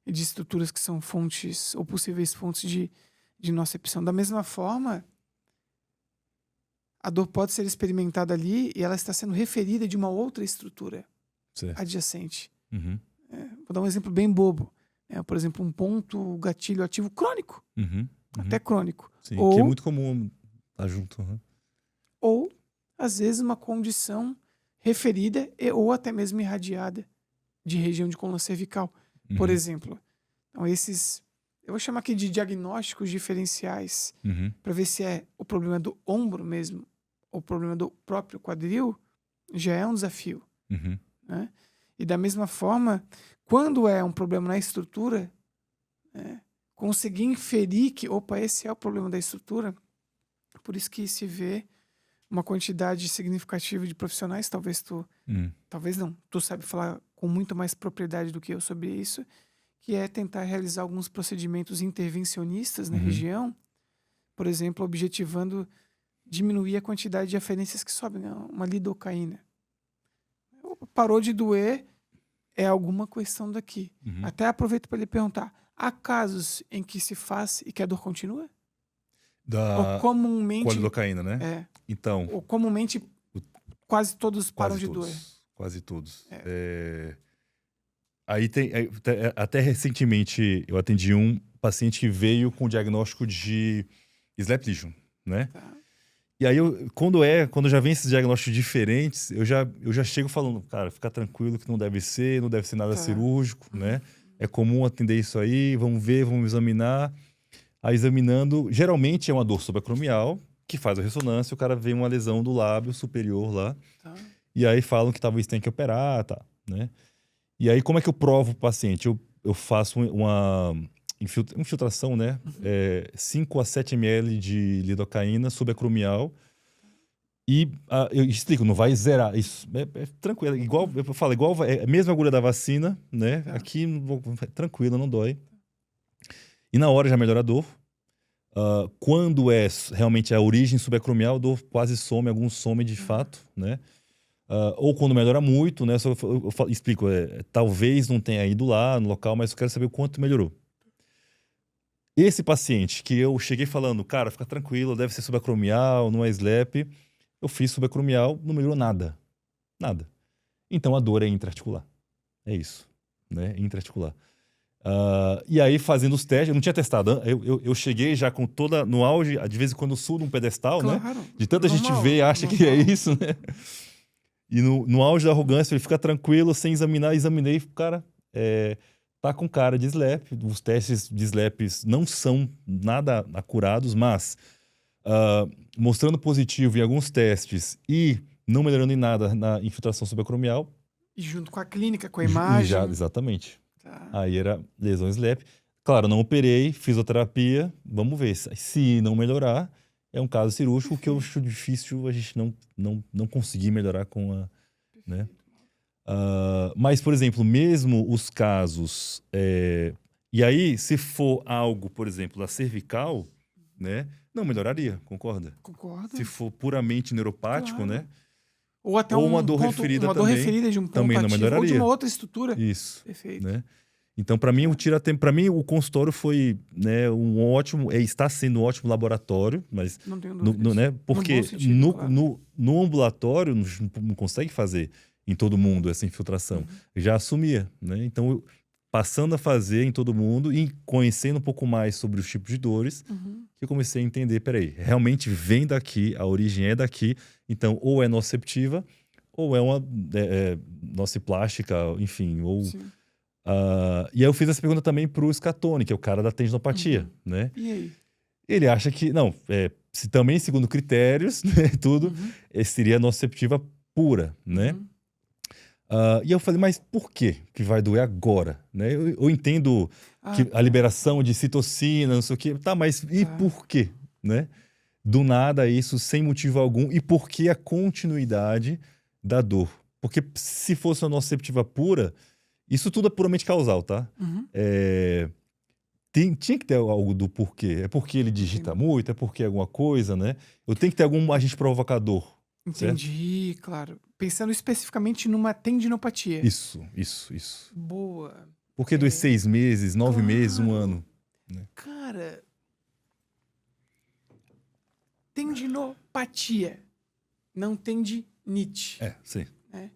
de estruturas que são fontes ou possíveis fontes de nocicepção. Da mesma forma, a dor pode ser experimentada ali e ela está sendo referida de uma outra estrutura adjacente. Vou dar um exemplo bem bobo. Por exemplo, um ponto gatilho ativo crônico. Até crônico. Sim, que é muito comum estar junto. Ou, às vezes, uma condição referida ou até mesmo irradiada de região de coluna cervical. Por exemplo. Então, eu vou chamar aqui de diagnósticos diferenciais para ver se é o problema do ombro mesmo ou o problema do próprio quadril, já é um desafio. Né? E da mesma forma, quando é um problema na estrutura, conseguir inferir que, esse é o problema da estrutura, por isso que se vê uma quantidade significativa de profissionais, talvez não, tu sabe falar com muito mais propriedade do que eu sobre isso, que é tentar realizar alguns procedimentos intervencionistas na região, por exemplo, objetivando diminuir a quantidade de aferências que sobem, né? Uma lidocaína. Parou de doer, é alguma questão daqui. Até aproveito para lhe perguntar, há casos em que se faz e que a dor continua? Ou comumente... Com a lidocaína, né? Então... Ou comumente quase todos param de doer. Quase todos. Aí até recentemente eu atendi um paciente que veio com o diagnóstico de SLAP lesion, né? E aí, quando já vem esses diagnósticos diferentes, eu já chego falando, cara, fica tranquilo que não deve ser nada cirúrgico, né? É comum atender isso aí, vamos ver, vamos examinar. Aí, examinando, geralmente é uma dor subacromial, que faz a ressonância, o cara vê uma lesão do lábio superior lá. E aí falam que talvez tenha que operar, né? E aí, como é que eu provo o paciente? eu faço uma infiltração, né? 5 a 7 ml de lidocaína subacromial. E eu explico, não vai zerar. Isso é tranquilo. Igual, eu falo, é a mesma agulha da vacina, né? Tá. Aqui, tranquilo, não dói. E na hora já melhora a dor. Quando é realmente a origem subacromial, a dor quase some, alguns somem de fato, né? Ou quando melhora muito, né? Eu explico, talvez não tenha ido lá no local, mas eu quero saber o quanto melhorou. Esse paciente que eu cheguei falando, cara, fica tranquilo, deve ser subacromial, não é SLEP. Eu fiz subacromial, não melhorou nada. Nada. Então a dor é intraarticular. É isso, né? Intraarticular. E aí, fazendo os testes, eu não tinha testado. Eu cheguei já com toda no auge, de vez em quando eu subo num pedestal, Claro, né? De tanta gente normal, ver e acha que é isso, né? E no auge da arrogância, ele fica tranquilo, sem examinar, examinei, cara, tá com cara de SLEP. Os testes de SLEPs não são nada acurados, mas mostrando positivo em alguns testes e não melhorando em nada na infiltração subacromial. E junto com a clínica, com a imagem. Exatamente. Tá. Aí era lesão SLEP. Claro, não operei, fisioterapia, vamos ver. Se não melhorar, é um caso cirúrgico que eu acho difícil a gente não conseguir melhorar com a... Né? Mas, por exemplo, mesmo os casos... E aí, se for algo, por exemplo, da cervical, né? Não melhoraria, concorda? Concordo. Se for puramente neuropático, Claro. né? Ou até uma dor referida uma dor também, referida de um ponto também não ativo, melhoraria. ou de uma outra estrutura. Isso. Perfeito. Né? Então, para mim, o consultório foi, né, um ótimo... está sendo um ótimo laboratório, mas... Não tenho dúvidas. Né? Porque No bom sentido, claro. no ambulatório não consegue fazer em todo mundo essa infiltração. Já assumia, né? Então, passando a fazer em todo mundo e conhecendo um pouco mais sobre os tipos de dores, que eu comecei a entender, peraí, realmente vem daqui, a origem é daqui, então ou é nociceptiva, ou é uma nociplástica, enfim, ou... e aí eu fiz essa pergunta também pro Scatone, que é o cara da tendinopatia, né? E aí? Ele acha que, não, se também segundo critérios, né, tudo, seria nociceptiva pura, né? E eu falei, mas por que vai doer agora? Né? Eu entendo que a liberação de citocina, não sei o quê, tá, mas e por quê? Né? Do nada isso, sem motivo algum, e por que a continuidade da dor? Porque se fosse uma nociceptiva pura, isso tudo é puramente causal, tá? Tinha que ter algo do porquê. É porque ele digita muito, é porque alguma coisa, né? Eu tenho que ter algum agente provocador. Entendi, certo? Claro. Pensando especificamente numa tendinopatia. Isso. Boa. Por que dos 6 meses, 9 meses, 1 ano? Né? Cara, tendinopatia, não tendinite. Sim. Né?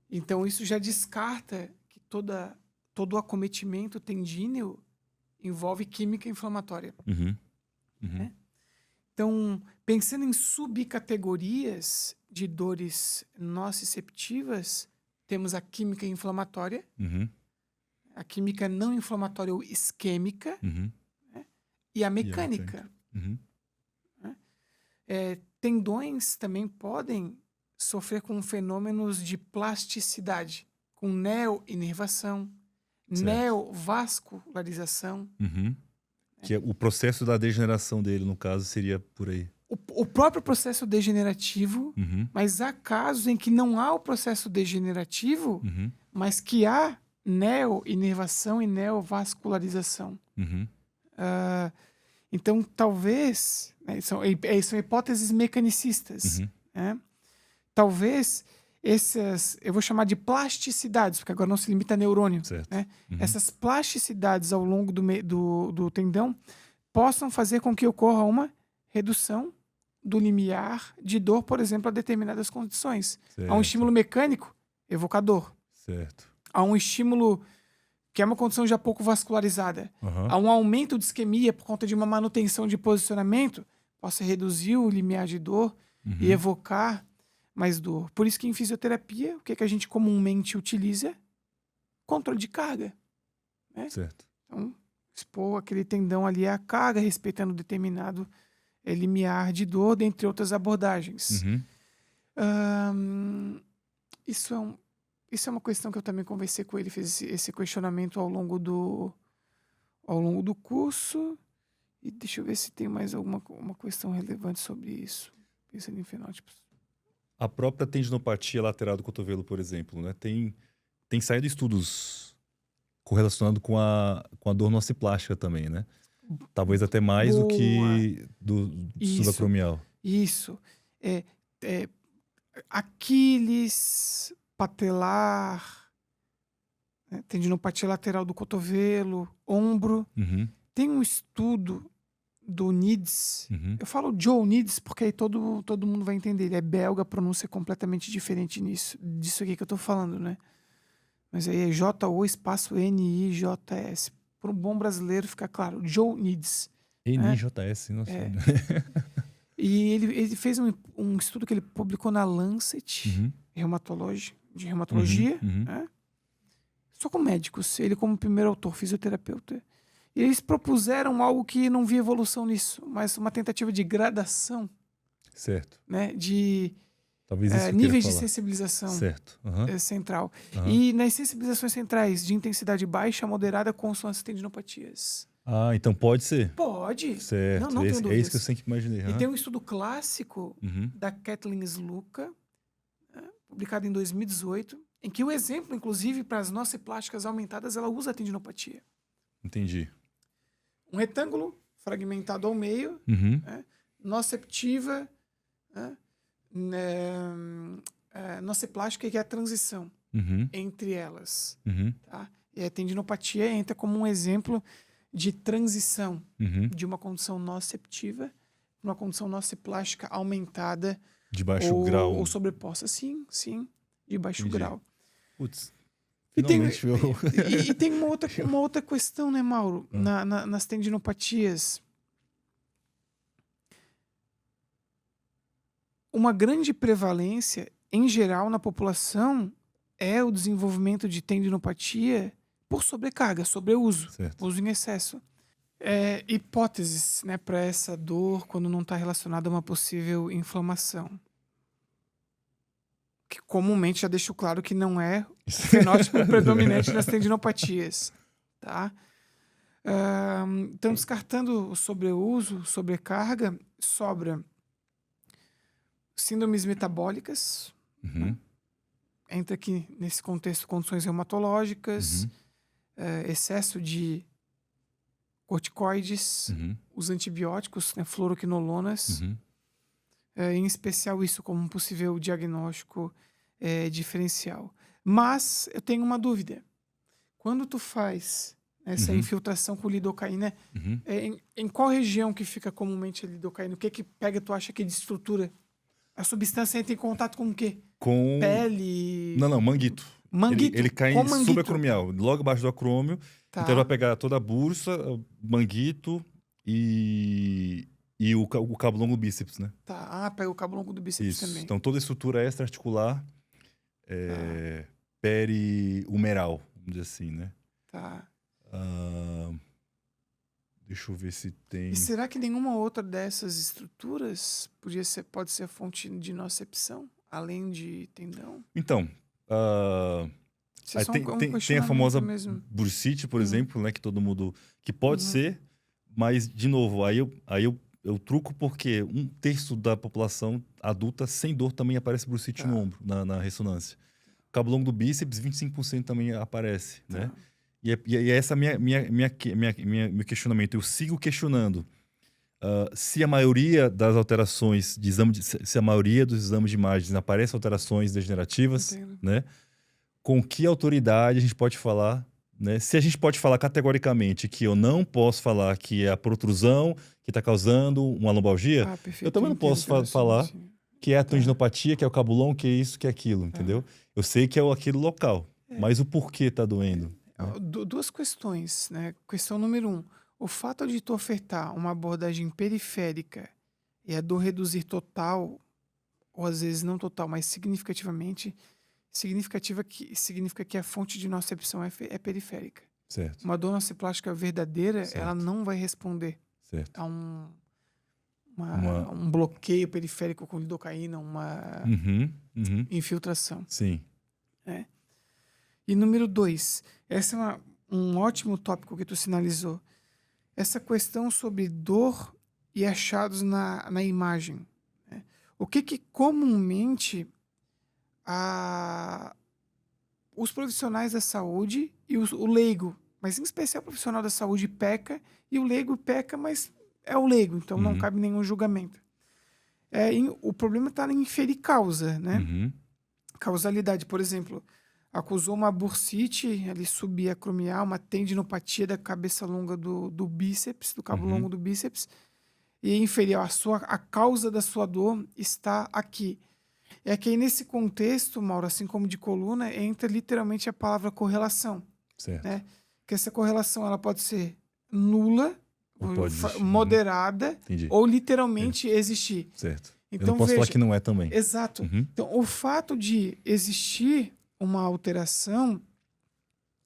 Então isso já descarta que todo acometimento tendíneo envolve química inflamatória. Né? Então, pensando em subcategorias de dores nociceptivas, temos a química inflamatória, a química não inflamatória ou isquêmica, né? E a mecânica. Né? Tendões também podem sofrer com fenômenos de plasticidade, com neoinervação, neovascularização. Que o processo da degeneração dele, no caso, seria por aí. O próprio processo degenerativo, mas há casos em que não há o processo degenerativo, mas que há neoinervação e neovascularização. Então, talvez... Né, são hipóteses mecanicistas. Né? Talvez essas... Eu vou chamar de plasticidades, porque agora não se limita a neurônio. Né? Essas plasticidades ao longo do tendão possam fazer com que ocorra uma redução do limiar de dor, por exemplo, a determinadas condições. Há um estímulo mecânico, evocador. Há um estímulo que é uma condição já pouco vascularizada. Há um aumento de isquemia por conta de uma manutenção de posicionamento, possa reduzir o limiar de dor e evocar mais dor. Por isso que em fisioterapia, o que a gente comumente utiliza? Controle de carga. Né? Então, expor aquele tendão ali à carga, respeitando determinado limiar de dor, dentre outras abordagens. Isso isso é uma questão que eu também conversei com ele, fiz esse questionamento ao longo do curso. E deixa eu ver se tem mais uma questão relevante sobre isso. Pensando em fenótipos. A própria tendinopatia lateral do cotovelo, por exemplo, né? Tem saído estudos correlacionados com a dor nociplástica também, né? Talvez até mais do que do subacromial. Isso. Aquiles, patelar, né? Tendinopatia lateral do cotovelo, ombro. Uhum, Tem um estudo do NIDS. uhum. Eu falo Joe NIDS porque aí todo mundo vai entender. Ele é belga, a pronúncia é completamente diferente disso aqui que eu tô falando, né? Mas aí é J-O espaço N-I-J-S. Para um bom brasileiro fica claro. Joe NIDS. NIJS, nossa. E ele fez um estudo que ele publicou na Lancet Uhum, de reumatologia, uhum. né? Só com médicos. Ele como primeiro autor, fisioterapeuta. E eles propuseram algo que não via evolução nisso, mas uma tentativa de gradação, Certo. né? De Talvez isso que eu níveis queria de falar. sensibilização Certo. Aham, central. aham. E nas sensibilizações centrais de intensidade baixa, moderada, com suas tendinopatias. Ah, então pode ser. Pode. Certo. Não tenho É isso dúvidas. que eu sempre imaginei. E aham. tem um estudo clássico Uhum, da Kathleen Sluka, né, publicado em 2018, em que o exemplo, inclusive, para as nociplásticas aumentadas, ela usa a tendinopatia. entendi. Um retângulo fragmentado ao meio, Uhum, né, noceptiva, né, nociplástica, que é a transição uhum, entre elas. uhum, Tá? E a tendinopatia entra como um exemplo de transição uhum. de uma condição noceptiva para uma condição nociplástica aumentada De baixo grau. ou sobreposta. Sim, de baixo Entendi. grau. Putz, E tem, finalmente eu... e tem uma outra questão, né, Mauro? Nas tendinopatias. Uma grande prevalência, em geral, na população é o desenvolvimento de tendinopatia por sobrecarga, sobreuso, Certo. uso em excesso. Hipóteses, né, para essa dor quando não está relacionada a uma possível inflamação. Que comumente já deixo claro que não é o fenótipo predominante nas tendinopatias. Tá? Então, descartando o sobreuso, sobrecarga, sobra síndromes metabólicas. Uhum, Entra aqui nesse contexto condições reumatológicas, uhum, excesso de corticoides, uhum, os antibióticos, né, fluoroquinolonas, uhum. em especial isso como um possível diagnóstico diferencial. Mas eu tenho uma dúvida. Quando tu faz essa Uhum. infiltração com lidocaína, Uhum. em qual região que fica comumente a lidocaína? O que pega, tu acha que de estrutura? A substância entra em contato com o quê? Com... Pele? Não, manguito. Manguito. Ele cai Com em manguito. subacromial, logo abaixo do acrômio. Tá. Então ele vai pegar toda a bursa, manguito e o cabo longo bíceps, né? Tá. Pega o cabo longo do bíceps Isso. também. Então toda a estrutura extra-articular periumeral, vamos dizer assim, né? Tá. Deixa eu ver se tem... E será que nenhuma outra dessas estruturas pode ser a fonte de nocepção, além de tendão? Então, Isso é aí só tem a questionamento famosa mesmo. bursite, por exemplo, né? Que todo mundo... Que pode ser, mas, de novo, aí eu truco porque 1/3 da população adulta sem dor também aparece bursite no ombro, na ressonância. Cabo longo do bíceps, 25% também aparece, né? E essa é meu questionamento. Eu sigo questionando se a maioria das alterações de exame, se a maioria dos exames de imagens aparecem alterações degenerativas, Entendo. né? Com que autoridade a gente pode falar, né? Se a gente pode falar categoricamente que eu não posso falar que é a protrusão que está causando uma lombalgia, Perfeito. eu também não posso falar que é a tendinopatia, que é o cabo longo, que é isso, que é aquilo, entendeu? Eu sei que é aquele local, mas o porquê está doendo? Duas questões, né? Questão número 1. O fato de tu ofertar uma abordagem periférica e a dor reduzir total, ou às vezes não total, mas significativamente, significa que a fonte de nocepção é periférica. Certo. Uma dor nociplástica verdadeira, Certo. ela não vai responder certo. a um bloqueio periférico com lidocaína, uma infiltração. Sim. E número 2, esse é um ótimo tópico que tu sinalizou. Essa questão sobre dor e achados na imagem. Né? O que comumente os profissionais da saúde e o leigo, mas em especial o profissional da saúde peca, e o leigo peca, mas é o leigo, então não cabe nenhum julgamento. O problema está em inferir causa, né? Causalidade, por exemplo, acusou uma bursite ali subacromial, uma tendinopatia da cabeça longa do bíceps, do cabo longo do bíceps, e inferiu a causa da sua dor está aqui. É que aí nesse contexto, Mauro, assim como de coluna, entra literalmente a palavra correlação. Certo. Né? Que essa correlação ela pode ser nula, pode moderada, ou literalmente existir. Certo. Então, eu não posso falar que não é também. Exato. Então, o fato de existir uma alteração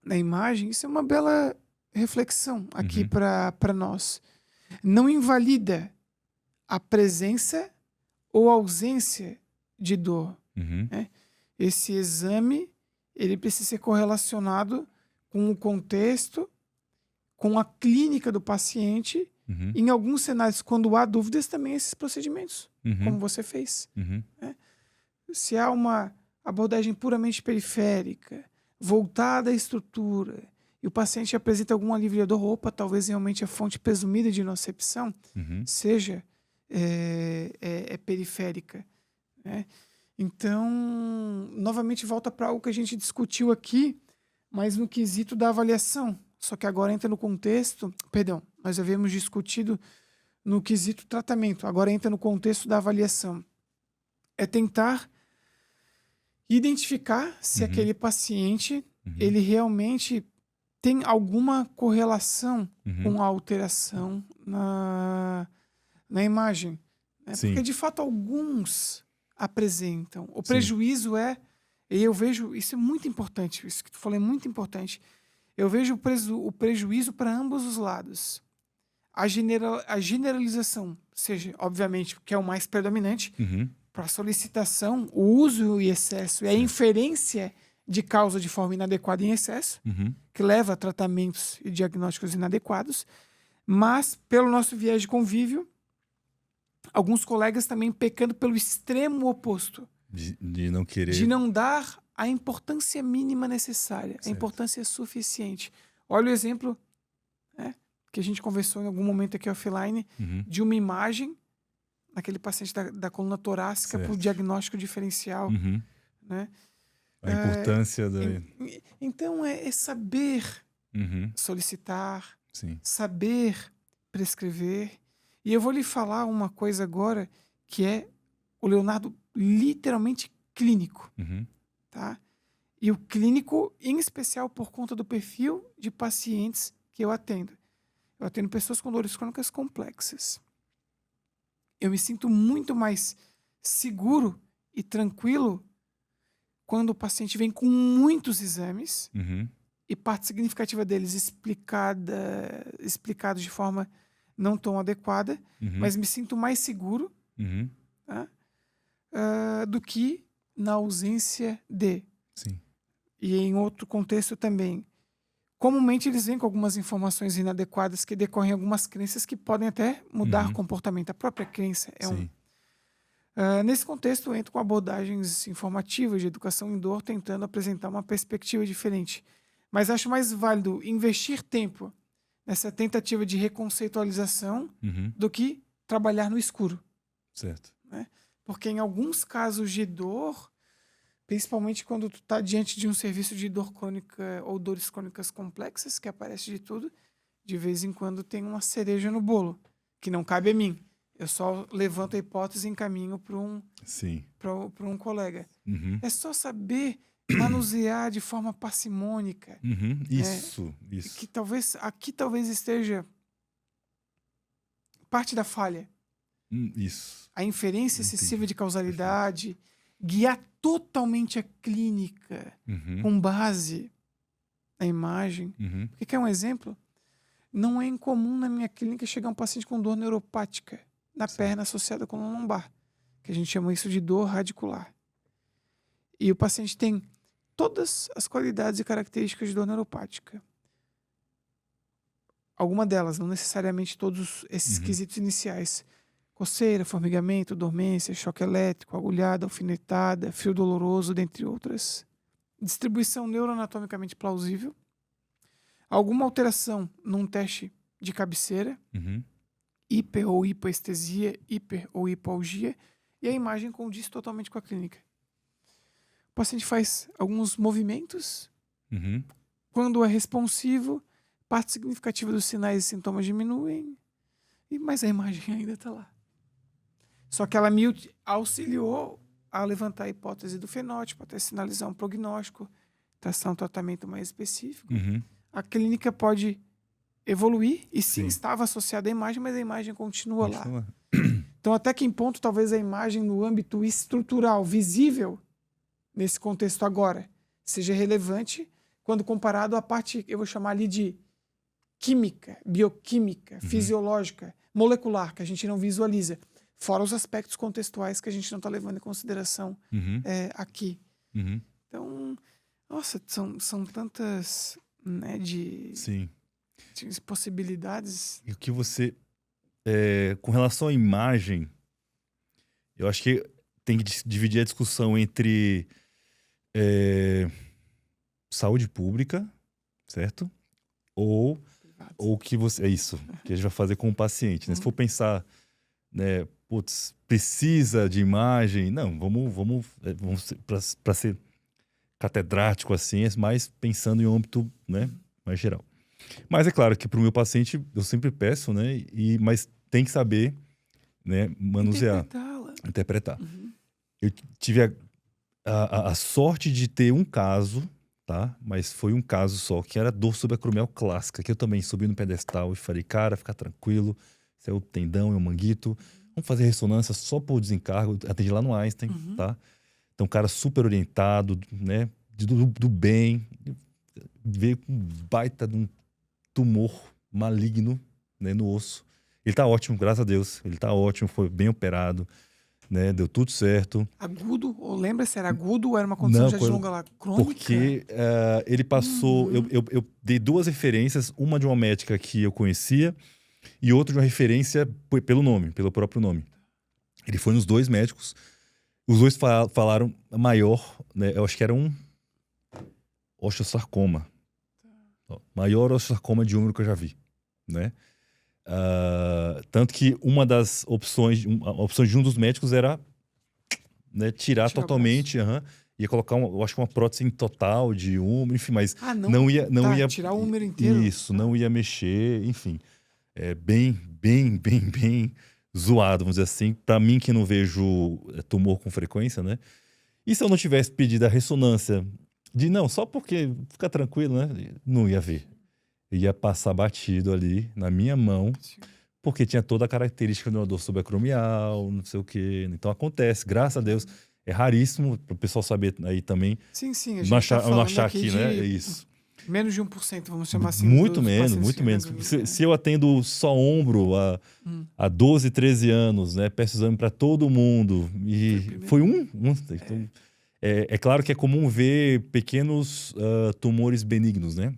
na imagem, isso é uma bela reflexão aqui para nós. Não invalida a presença ou ausência de dor. Né? Esse exame ele precisa ser correlacionado com o contexto, com a clínica do paciente. Em alguns cenários, quando há dúvidas, também esses procedimentos, como você fez. Né? Se há uma abordagem puramente periférica, voltada à estrutura, e o paciente apresenta algum alívio de dor, opa, talvez realmente a fonte presumida de nocicepção seja periférica. Né? Então, novamente volta para algo que a gente discutiu aqui, mas no quesito da avaliação. Só que agora entra no contexto, nós havíamos discutido no quesito tratamento, agora entra no contexto da avaliação. É tentar identificar se aquele paciente ele realmente tem alguma correlação com a alteração na imagem. Né? Porque, de fato, alguns apresentam. O prejuízo e eu vejo, isso é muito importante, isso que tu falou é muito importante, eu vejo o prejuízo para ambos os lados. A generalização, seja, obviamente, que é o mais predominante, para a solicitação, o uso e excesso e a inferência de causa de forma inadequada em excesso, que leva a tratamentos e diagnósticos inadequados, mas, pelo nosso viés de convívio, alguns colegas também pecando pelo extremo oposto. De não querer... De não dar a importância mínima necessária, certo. A importância suficiente. Olha o exemplo que a gente conversou em algum momento aqui offline, de uma imagem naquele paciente da coluna torácica para o diagnóstico diferencial. Né? A importância da... Então, é saber solicitar, saber prescrever. E eu vou lhe falar uma coisa agora, que é o Leonardo literalmente clínico. Tá? E o clínico, em especial, por conta do perfil de pacientes que eu atendo. Eu atendo pessoas com dores crônicas complexas. Eu me sinto muito mais seguro e tranquilo quando o paciente vem com muitos exames e parte significativa deles explicados de forma não tão adequada, mas me sinto mais seguro tá? Do que na ausência de. Sim. E em outro contexto também. Comumente eles vêm com algumas informações inadequadas que decorrem de algumas crenças que podem até mudar o comportamento. A própria crença é nesse contexto, eu entro com abordagens informativas de educação em dor, tentando apresentar uma perspectiva diferente. Mas acho mais válido investir tempo nessa tentativa de reconceitualização do que trabalhar no escuro. Certo. Né? Porque em alguns casos de dor, principalmente quando tu está diante de um serviço de dor crônica ou dores crônicas complexas, que aparece de tudo, de vez em quando tem uma cereja no bolo, que não cabe a mim. Eu só levanto a hipótese e encaminho para um colega. É só saber manusear de forma parcimônica. Isso. Que aqui talvez esteja parte da falha. Isso. A inferência excessiva de causalidade, guiar totalmente a clínica com base na imagem. Porque quer um exemplo? Não é incomum na minha clínica chegar um paciente com dor neuropática na perna associada com coluna lombar, que a gente chama isso de dor radicular. E o paciente tem todas as qualidades e características de dor neuropática. Alguma delas, não necessariamente todos esses quesitos iniciais. Coceira, formigamento, dormência, choque elétrico, agulhada, alfinetada, frio doloroso, dentre outras. Distribuição neuroanatomicamente plausível. Alguma alteração num teste de cabeceira. Hiper ou hipoestesia, hiper ou hipoalgia. E a imagem condiz totalmente com a clínica. O paciente faz alguns movimentos. Quando é responsivo, parte significativa dos sinais e sintomas diminuem, mas a imagem ainda está lá. Só que ela me auxiliou a levantar a hipótese do fenótipo, até sinalizar um prognóstico, traçar um tratamento mais específico. A clínica pode evoluir, e sim, estava associada à imagem, mas a imagem continua lá. Então, até que ponto talvez a imagem no âmbito estrutural, visível, nesse contexto agora, seja relevante quando comparado à parte, eu vou chamar ali de química, bioquímica, fisiológica, molecular, que a gente não visualiza. Fora os aspectos contextuais que a gente não está levando em consideração aqui. Então, nossa, são tantas, né, de possibilidades. E o que você... com relação à imagem, eu acho que tem que dividir a discussão entre saúde pública, certo? Ou que você... É isso, que a gente vai fazer com o paciente. Né? Se for pensar, né, putz, precisa de imagem... Não, vamos para ser catedrático assim, mas pensando em um âmbito, né, mais geral. Mas é claro que para o meu paciente, eu sempre peço, né, mas tem que saber, né, manusear. Interpretar. Eu tive a sorte de ter um caso... Tá? Mas foi um caso só, que era dor subacromial clássica, que eu também subi no pedestal e falei, cara, fica tranquilo, isso é o tendão, é o manguito, vamos fazer ressonância só por desencargo, atendi lá no Einstein, tá? Então, cara super orientado, né, do bem, veio com um baita de um tumor maligno, né, no osso. Ele tá ótimo, graças a Deus, ele tá ótimo, foi bem operado, né, deu tudo certo. Agudo? Ou lembra se era agudo ou era uma condição já de longa lá, crônica? Porque ele passou... Eu dei duas referências, uma de uma médica que eu conhecia e outra de uma referência pelo nome, pelo próprio nome. Ele foi nos dois médicos, os dois falaram maior, né, eu acho que era um osteosarcoma. Maior osteosarcoma de úmero que eu já vi, né? Tanto que uma das opções de um dos médicos era, né, tirar totalmente, ia colocar eu acho que uma prótese total de úmero, enfim, mas não ia tirar o úmero inteiro. Isso, não ia mexer, enfim, bem zoado, vamos dizer assim, para mim que não vejo tumor com frequência, né? E se eu não tivesse pedido a ressonância não, só porque fica tranquilo, né? Não ia ver. Ia passar batido ali na minha mão, porque tinha toda a característica de uma dor subacromial, não sei o quê. Então acontece, graças a Deus. É raríssimo, para o pessoal saber aí também. Sim, a gente não achar aqui, né? É isso. Menos de 1%, vamos chamar assim. Muito menos. Se eu atendo só ombro há 12, 13 anos, né? Peço exame para todo mundo. E foi um. Então, é claro que é comum ver pequenos tumores benignos, né?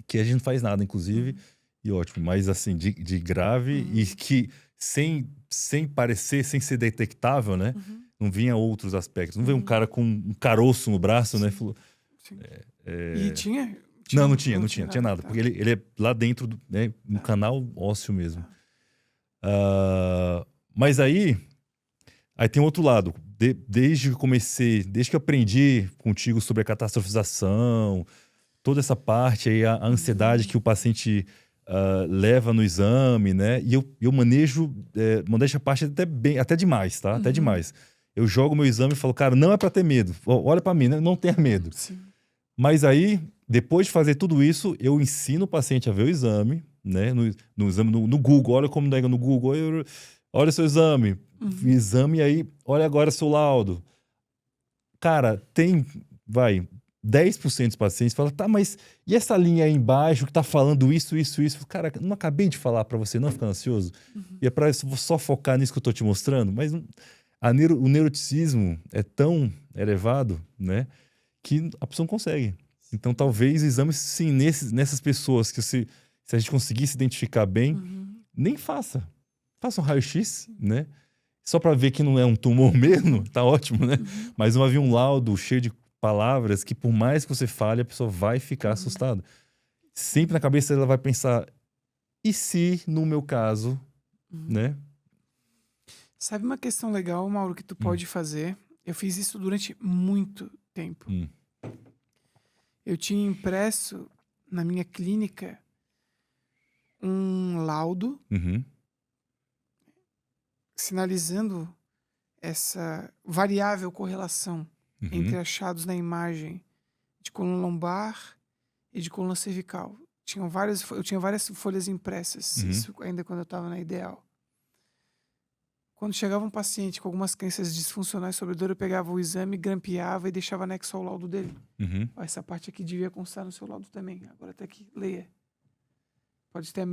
Que a gente não faz nada, inclusive, e ótimo, mas assim, de grave e que sem parecer, sem ser detectável, né? Não vinha outros aspectos. Não veio um cara com um caroço no braço, né? Falou, E tinha? Não tinha nada, porque ele é lá dentro, né, no canal ósseo mesmo. Mas aí tem outro lado. Desde que eu aprendi contigo sobre a catastrofização, toda essa parte aí, a ansiedade que o paciente leva no exame, né? E eu manejo, modéstia à parte, até demais, tá? Até demais. Eu jogo meu exame e falo, cara, não é pra ter medo. Olha pra mim, né? Não tenha medo. Sim. Mas aí, depois de fazer tudo isso, eu ensino o paciente a ver o exame, né? No exame no Google, olha como nega no Google, olha seu exame. Exame aí, olha agora seu laudo. Cara, tem, 10% dos pacientes falam, tá, mas e essa linha aí embaixo que tá falando isso? Cara, não acabei de falar pra você não ficar ansioso? E é pra só focar nisso que eu tô te mostrando? Mas o neuroticismo é tão elevado, né, que a pessoa não consegue. Então, talvez exames, sim, nessas pessoas que se a gente conseguisse identificar bem, nem faça. Faça um raio-x, né? Só para ver que não é um tumor mesmo, tá ótimo, né? Mas não havia um laudo cheio de palavras que, por mais que você fale, a pessoa vai ficar assustada. Sempre na cabeça ela vai pensar, e se, no meu caso, né? Sabe uma questão legal, Mauro, que tu pode fazer? Eu fiz isso durante muito tempo. Eu tinha impresso na minha clínica um laudo sinalizando essa variável correlação entre achados na imagem de coluna lombar e de coluna cervical. Eu tinha várias folhas impressas, isso ainda quando eu estava na Ideal. Quando chegava um paciente com algumas crenças disfuncionais sobre dor, eu pegava o exame, grampeava e deixava anexo ao laudo dele. Essa parte aqui devia constar no seu laudo também. Agora até aqui, leia. Pode ter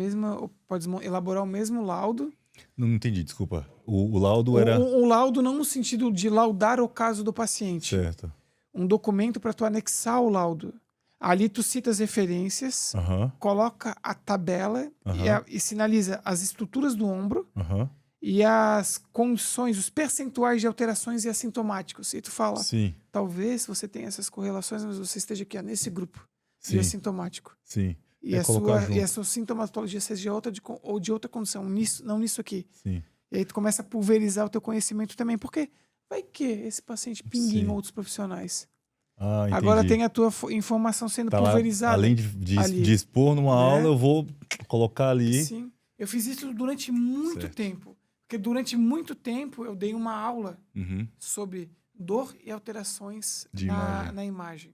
pode elaborar o mesmo laudo. Não entendi, desculpa. O laudo era... O laudo não no sentido de laudar o caso do paciente. Certo. Um documento para tu anexar o laudo. Ali tu cita as referências, coloca a tabela e sinaliza as estruturas do ombro e as condições, os percentuais de alterações e assintomáticos. E tu fala, talvez você tenha essas correlações, mas você esteja aqui nesse grupo de assintomático. Sim. E a sua sintomatologia seja de outra condição, não nisso aqui. Sim. E aí tu começa a pulverizar o teu conhecimento também, porque vai que esse paciente pingue em outros profissionais. Agora tem a tua informação sendo pulverizada. Lá, além de expor numa aula, eu vou colocar ali. Sim. Eu fiz isso durante muito tempo. Porque durante muito tempo eu dei uma aula sobre dor e alterações na imagem.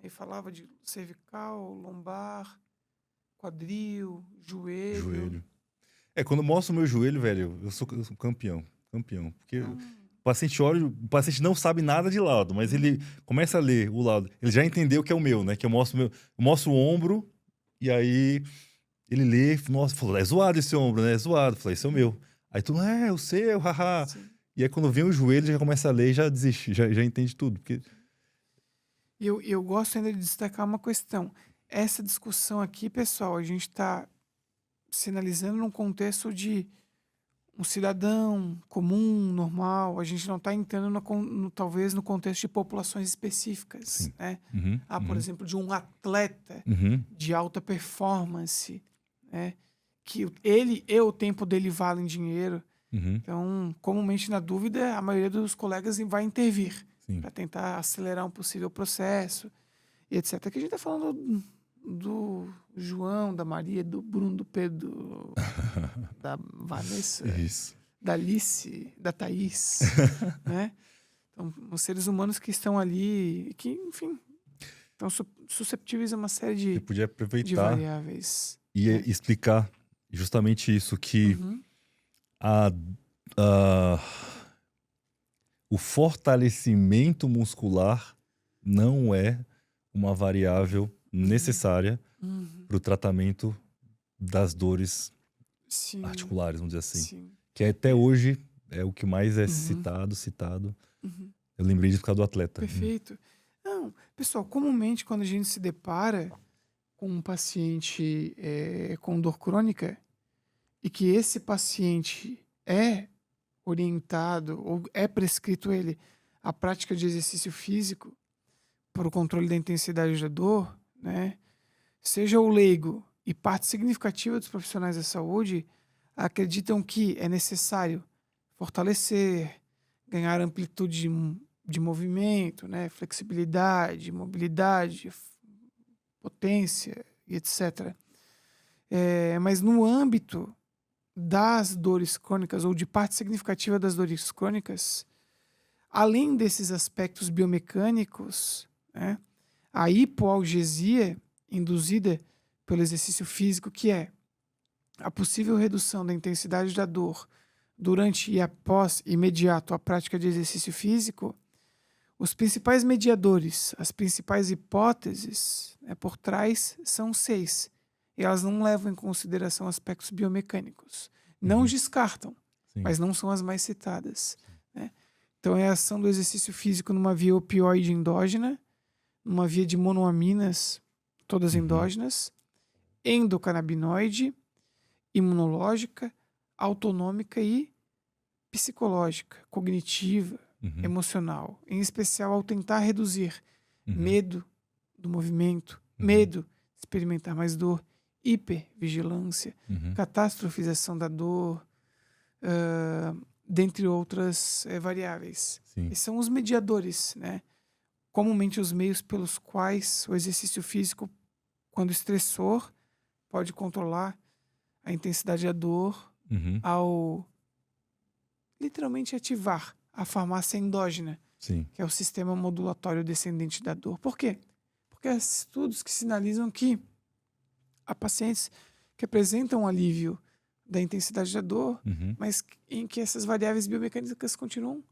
Aí falava de cervical, lombar, quadril, joelho. Quando eu mostro o meu joelho, velho, eu sou campeão. Porque o paciente olha, o paciente não sabe nada de laudo, mas ele começa a ler o laudo. Ele já entendeu que é o meu, né? Que eu mostro o ombro, e aí ele lê, nossa, falou, é zoado esse ombro, né? É zoado. Eu falei, esse é o meu. Aí tu, é o seu, haha. E aí quando vem o joelho, já começa a ler e já desiste, já entende tudo. Porque... Eu gosto ainda de destacar uma questão. Essa discussão aqui, pessoal, a gente está sinalizando num contexto de um cidadão comum, normal. A gente não está entrando talvez no contexto de populações específicas, né? Por exemplo, de um atleta de alta performance, né? Que ele e o tempo dele valem dinheiro. Então, comumente na dúvida, a maioria dos colegas vai intervir para tentar acelerar um possível processo e etc. Aqui a gente está falando do João, da Maria, do Bruno, do Pedro, da Vanessa, da Alice, da Thaís, né? Então, os seres humanos que estão ali, que, enfim, estão susceptíveis a uma série de variáveis. E explicar justamente isso, que o fortalecimento muscular não é uma variável necessária para o tratamento das dores articulares, vamos dizer assim. Que até hoje é o que mais é citado. Eu lembrei de ficar do atleta. Perfeito. Não, pessoal, comumente quando a gente se depara com um paciente com dor crônica e que esse paciente é orientado ou é prescrito a prática de exercício físico para o controle da intensidade da dor, né? Seja o leigo e parte significativa dos profissionais da saúde acreditam que é necessário fortalecer, ganhar amplitude de movimento, né? Flexibilidade, mobilidade, potência e etc. Mas no âmbito das dores crônicas ou de parte significativa das dores crônicas, além desses aspectos biomecânicos, né, a hipoalgesia induzida pelo exercício físico, que é a possível redução da intensidade da dor durante e após imediato a prática de exercício físico, os principais mediadores, as principais hipóteses, né, por trás são 6. E elas não levam em consideração aspectos biomecânicos. Não os descartam, mas não são as mais citadas. Né? Então, é a ação do exercício físico numa via opioide endógena, numa via de monoaminas, todas Uhum. endógenas, endocannabinoide, imunológica, autonômica e psicológica, cognitiva, Uhum. emocional, em especial ao tentar reduzir Uhum. medo do movimento, Uhum. medo de experimentar mais dor, hipervigilância, Uhum. catastrofização da dor, dentre outras variáveis. Sim. Esses são os mediadores, né? Comumente os meios pelos quais o exercício físico, quando estressor, pode controlar a intensidade da dor Uhum. ao literalmente ativar a farmácia endógena, Sim. que é o sistema modulatório descendente da dor. Por quê? Porque há estudos que sinalizam que há pacientes que apresentam alívio da intensidade da dor, Uhum. mas em que essas variáveis biomecânicas continuam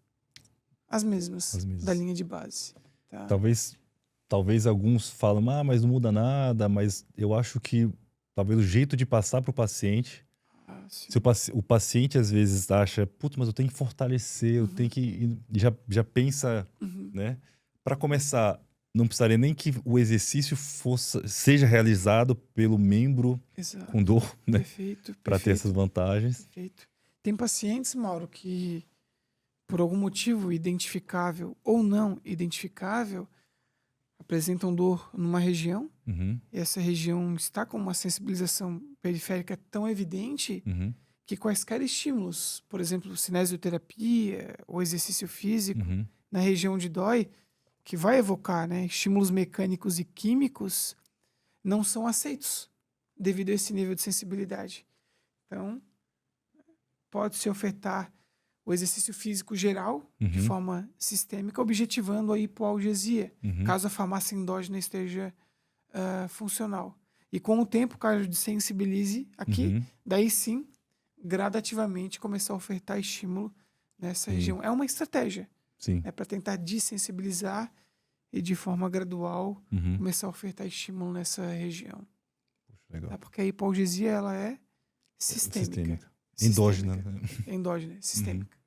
as mesmas As mesmas. da linha de base. Tá? Talvez alguns falam, mas não muda nada, mas eu acho que talvez o jeito de passar para o paciente, sim. se o paciente às vezes acha, putz, mas eu tenho que fortalecer, eu tenho que... Já pensa, né? Para começar, não precisaria nem que o exercício seja realizado pelo membro Exato. com dor, né? Perfeito. Para ter essas vantagens. Perfeito. Tem pacientes, Mauro, que por algum motivo identificável ou não identificável, apresentam dor numa região, Uhum. e essa região está com uma sensibilização periférica tão evidente Uhum. que quaisquer estímulos, por exemplo, cinesioterapia ou exercício físico, Uhum. na região onde dói, que vai evocar, né, estímulos mecânicos e químicos, não são aceitos devido a esse nível de sensibilidade. Então, pode-se ofertar o exercício físico geral, de Uhum. forma sistêmica, objetivando a hipoalgesia, Uhum. caso a farmácia endógena esteja funcional. E com o tempo, caso desensibilize aqui, Uhum. daí sim, gradativamente começar a ofertar estímulo nessa região. É uma estratégia, Sim. para tentar desensibilizar e de forma gradual Uhum. começar a ofertar estímulo nessa região. Poxa, legal. Tá? Porque a hipoalgesia ela é sistêmica. Endógena. Endógena, sistêmica. Legal.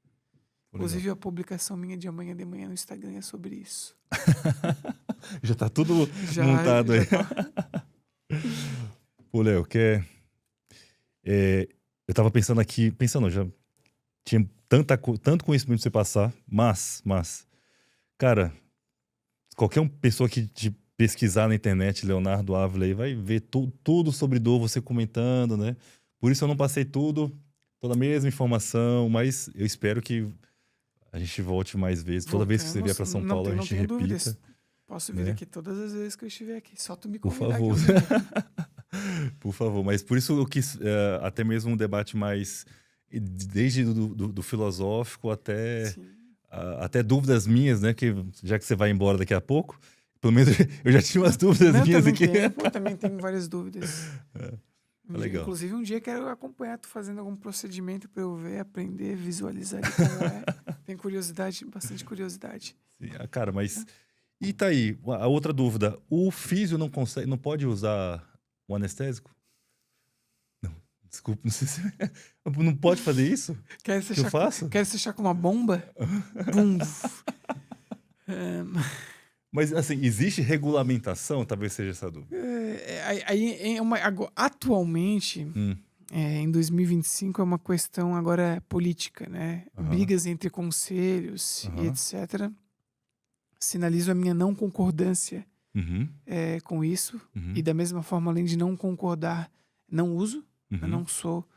Inclusive a publicação minha de amanhã de manhã no Instagram é sobre isso. Já tá tudo montado aí. Tá. Pô, Léo, eu tava pensando aqui, já tinha tanto conhecimento pra você passar, mas, cara, qualquer pessoa que te pesquisar na internet, Leonardo Ávila, aí vai ver tudo sobre dor, você comentando, né? Por isso eu não passei toda a mesma informação, mas eu espero que a gente volte mais vezes. Toda vez que você vier para São Paulo, a gente repita. Dúvidas. Posso vir né? aqui todas as vezes que eu estiver aqui. Só tu me Por convidar. favor. Por favor. Mas por isso eu quis até mesmo um debate mais... Desde do filosófico até dúvidas minhas, né? Que, já que você vai embora daqui a pouco, pelo menos eu já tinha umas dúvidas minhas aqui. Também tenho várias dúvidas. Legal. Inclusive, um dia quero acompanhar tu fazendo algum procedimento para eu ver, aprender, visualizar como é. Tenho curiosidade, bastante curiosidade. Sim, cara, mas... E tá aí, a outra dúvida. O físio não pode usar o anestésico? Não, desculpa, não sei se... Não pode fazer isso? Quer se achar com uma bomba? Bum. Mas, assim, existe regulamentação? Talvez seja essa dúvida. Atualmente, em 2025, é uma questão agora política, né? Brigas entre conselhos e etc. Sinalizo a minha não concordância com isso. E da mesma forma, além de não concordar, não uso. Eu não sou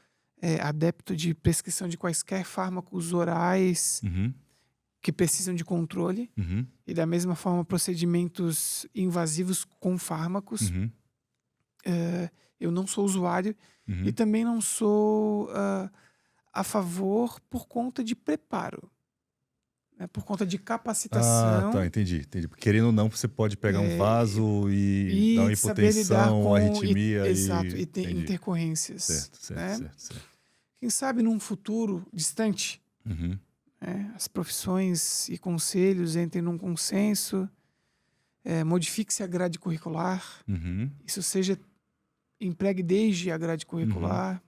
adepto de prescrição de quaisquer fármacos orais que precisam de controle. E da mesma forma, procedimentos invasivos com fármacos. Eu não sou usuário. E também não sou a favor por conta de preparo. Por conta de capacitação. Ah, tá, entendi. Querendo ou não, você pode pegar um vaso e dar uma hipotensão, uma arritmia. Exato, e ter intercorrências. Certo. Quem sabe num futuro distante, as profissões e conselhos entrem num consenso, modifique-se a grade curricular, isso seja empregue desde a grade curricular,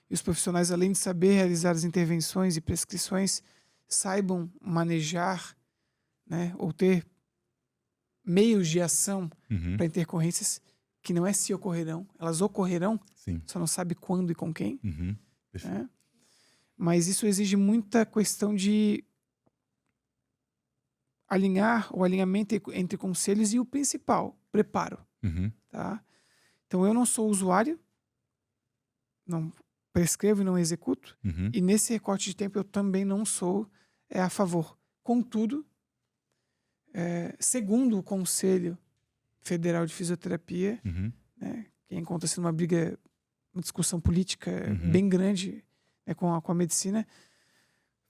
e os profissionais, além de saber realizar as intervenções e prescrições, saibam manejar, né, ou ter meios de ação Uhum. para intercorrências que não é se ocorrerão, elas ocorrerão, Sim. só não sabe quando e com quem. Uhum. Perfeito. Né? Mas isso exige muita questão de alinhar o alinhamento entre conselhos e o principal, preparo. Uhum. Tá? Então eu não sou usuário, não prescrevo e não executo, Uhum. e nesse recorte de tempo eu também não sou a favor. Contudo, segundo o Conselho Federal de Fisioterapia, Uhum. né, que encontra-se numa briga, uma discussão política Uhum. bem grande, né, com a medicina,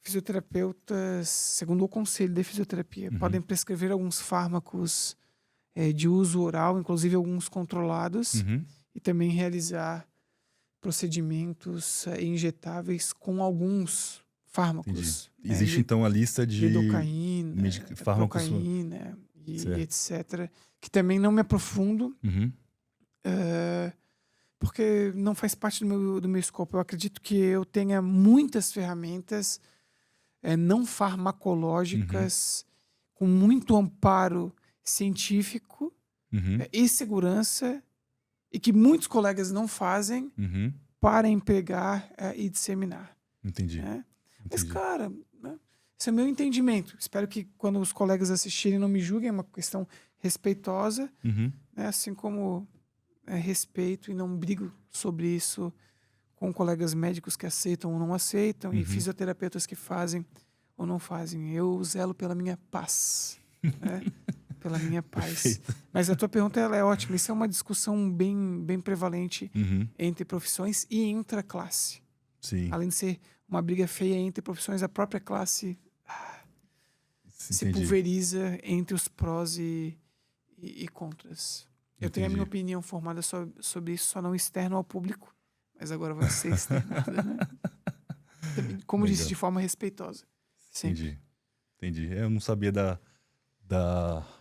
fisioterapeutas, segundo o Conselho de Fisioterapia, Uhum. podem prescrever alguns fármacos de uso oral, inclusive alguns controlados, Uhum. e também realizar procedimentos injetáveis com alguns fármacos. Entendi. Existe então a lista de lidocaína, fármacos. procaína e Certo. etc. Que também não me aprofundo, Uhum. porque não faz parte do meu escopo. Eu acredito que eu tenha muitas ferramentas não farmacológicas com muito amparo científico Uhum. e segurança, e que muitos colegas não fazem Uhum. para empregar e disseminar. Entendi. Né? Mas, Entendi. cara, né, esse é o meu entendimento. Espero que quando os colegas assistirem não me julguem, é uma questão respeitosa, Uhum. né? Assim como respeito e não brigo sobre isso com colegas médicos que aceitam ou não aceitam, e fisioterapeutas que fazem ou não fazem. Eu zelo pela minha paz, né? Pela minha paz. Perfeito. Mas a tua pergunta ela é ótima. Isso é uma discussão bem prevalente Uhum. entre profissões e intraclasse. Sim. Além de ser uma briga feia entre profissões, a própria classe se Entendi. pulveriza entre os prós e contras. Eu tenho a minha Entendi. opinião formada sobre isso, só não externo ao público, mas agora vai ser externada, né? Também, como disse, Legal. de forma respeitosa. Sempre. Entendi. Eu não sabia da...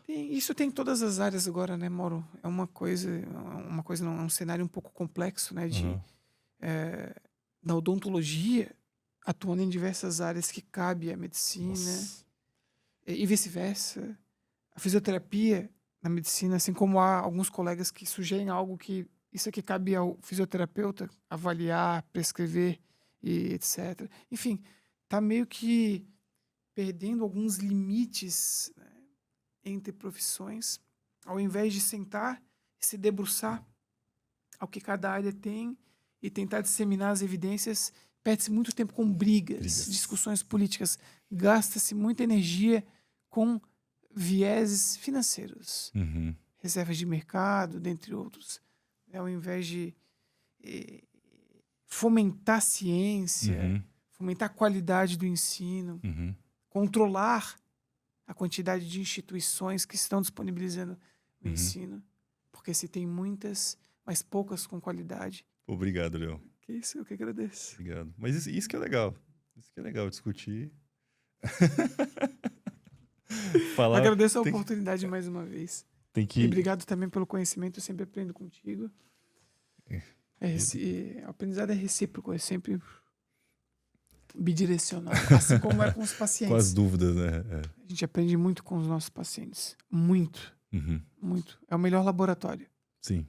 Isso tem em todas as áreas agora, né, Mauro? É uma coisa não, é um cenário um pouco complexo, né? Uhum. Da odontologia, atuando em diversas áreas que cabe à medicina, Nossa. e vice-versa. A fisioterapia na medicina, assim como há alguns colegas que sugerem algo que isso aqui cabe ao fisioterapeuta avaliar, prescrever e etc. Enfim, tá meio que perdendo alguns limites, né, entre profissões, ao invés de sentar e se debruçar ao que cada área tem e tentar disseminar as evidências, perde-se muito tempo com brigas, discussões políticas, gasta-se muita energia com vieses financeiros, Uhum. reservas de mercado, dentre outros, ao invés de fomentar a ciência, Uhum. fomentar a qualidade do ensino, Uhum. controlar a quantidade de instituições que estão disponibilizando o ensino, porque se tem muitas, mas poucas com qualidade. Obrigado, Léo. Que isso, eu que agradeço. Obrigado. Mas isso que é legal. Isso que é legal discutir. Falar. Agradeço a oportunidade mais uma vez. Tem que. E obrigado também pelo conhecimento, eu sempre aprendo contigo. O aprendizado é recíproco, é sempre bidirecional, assim como é com os pacientes. Com as dúvidas, né? A gente aprende muito com os nossos pacientes. Muito. Uhum. Muito. É o melhor laboratório. Sim.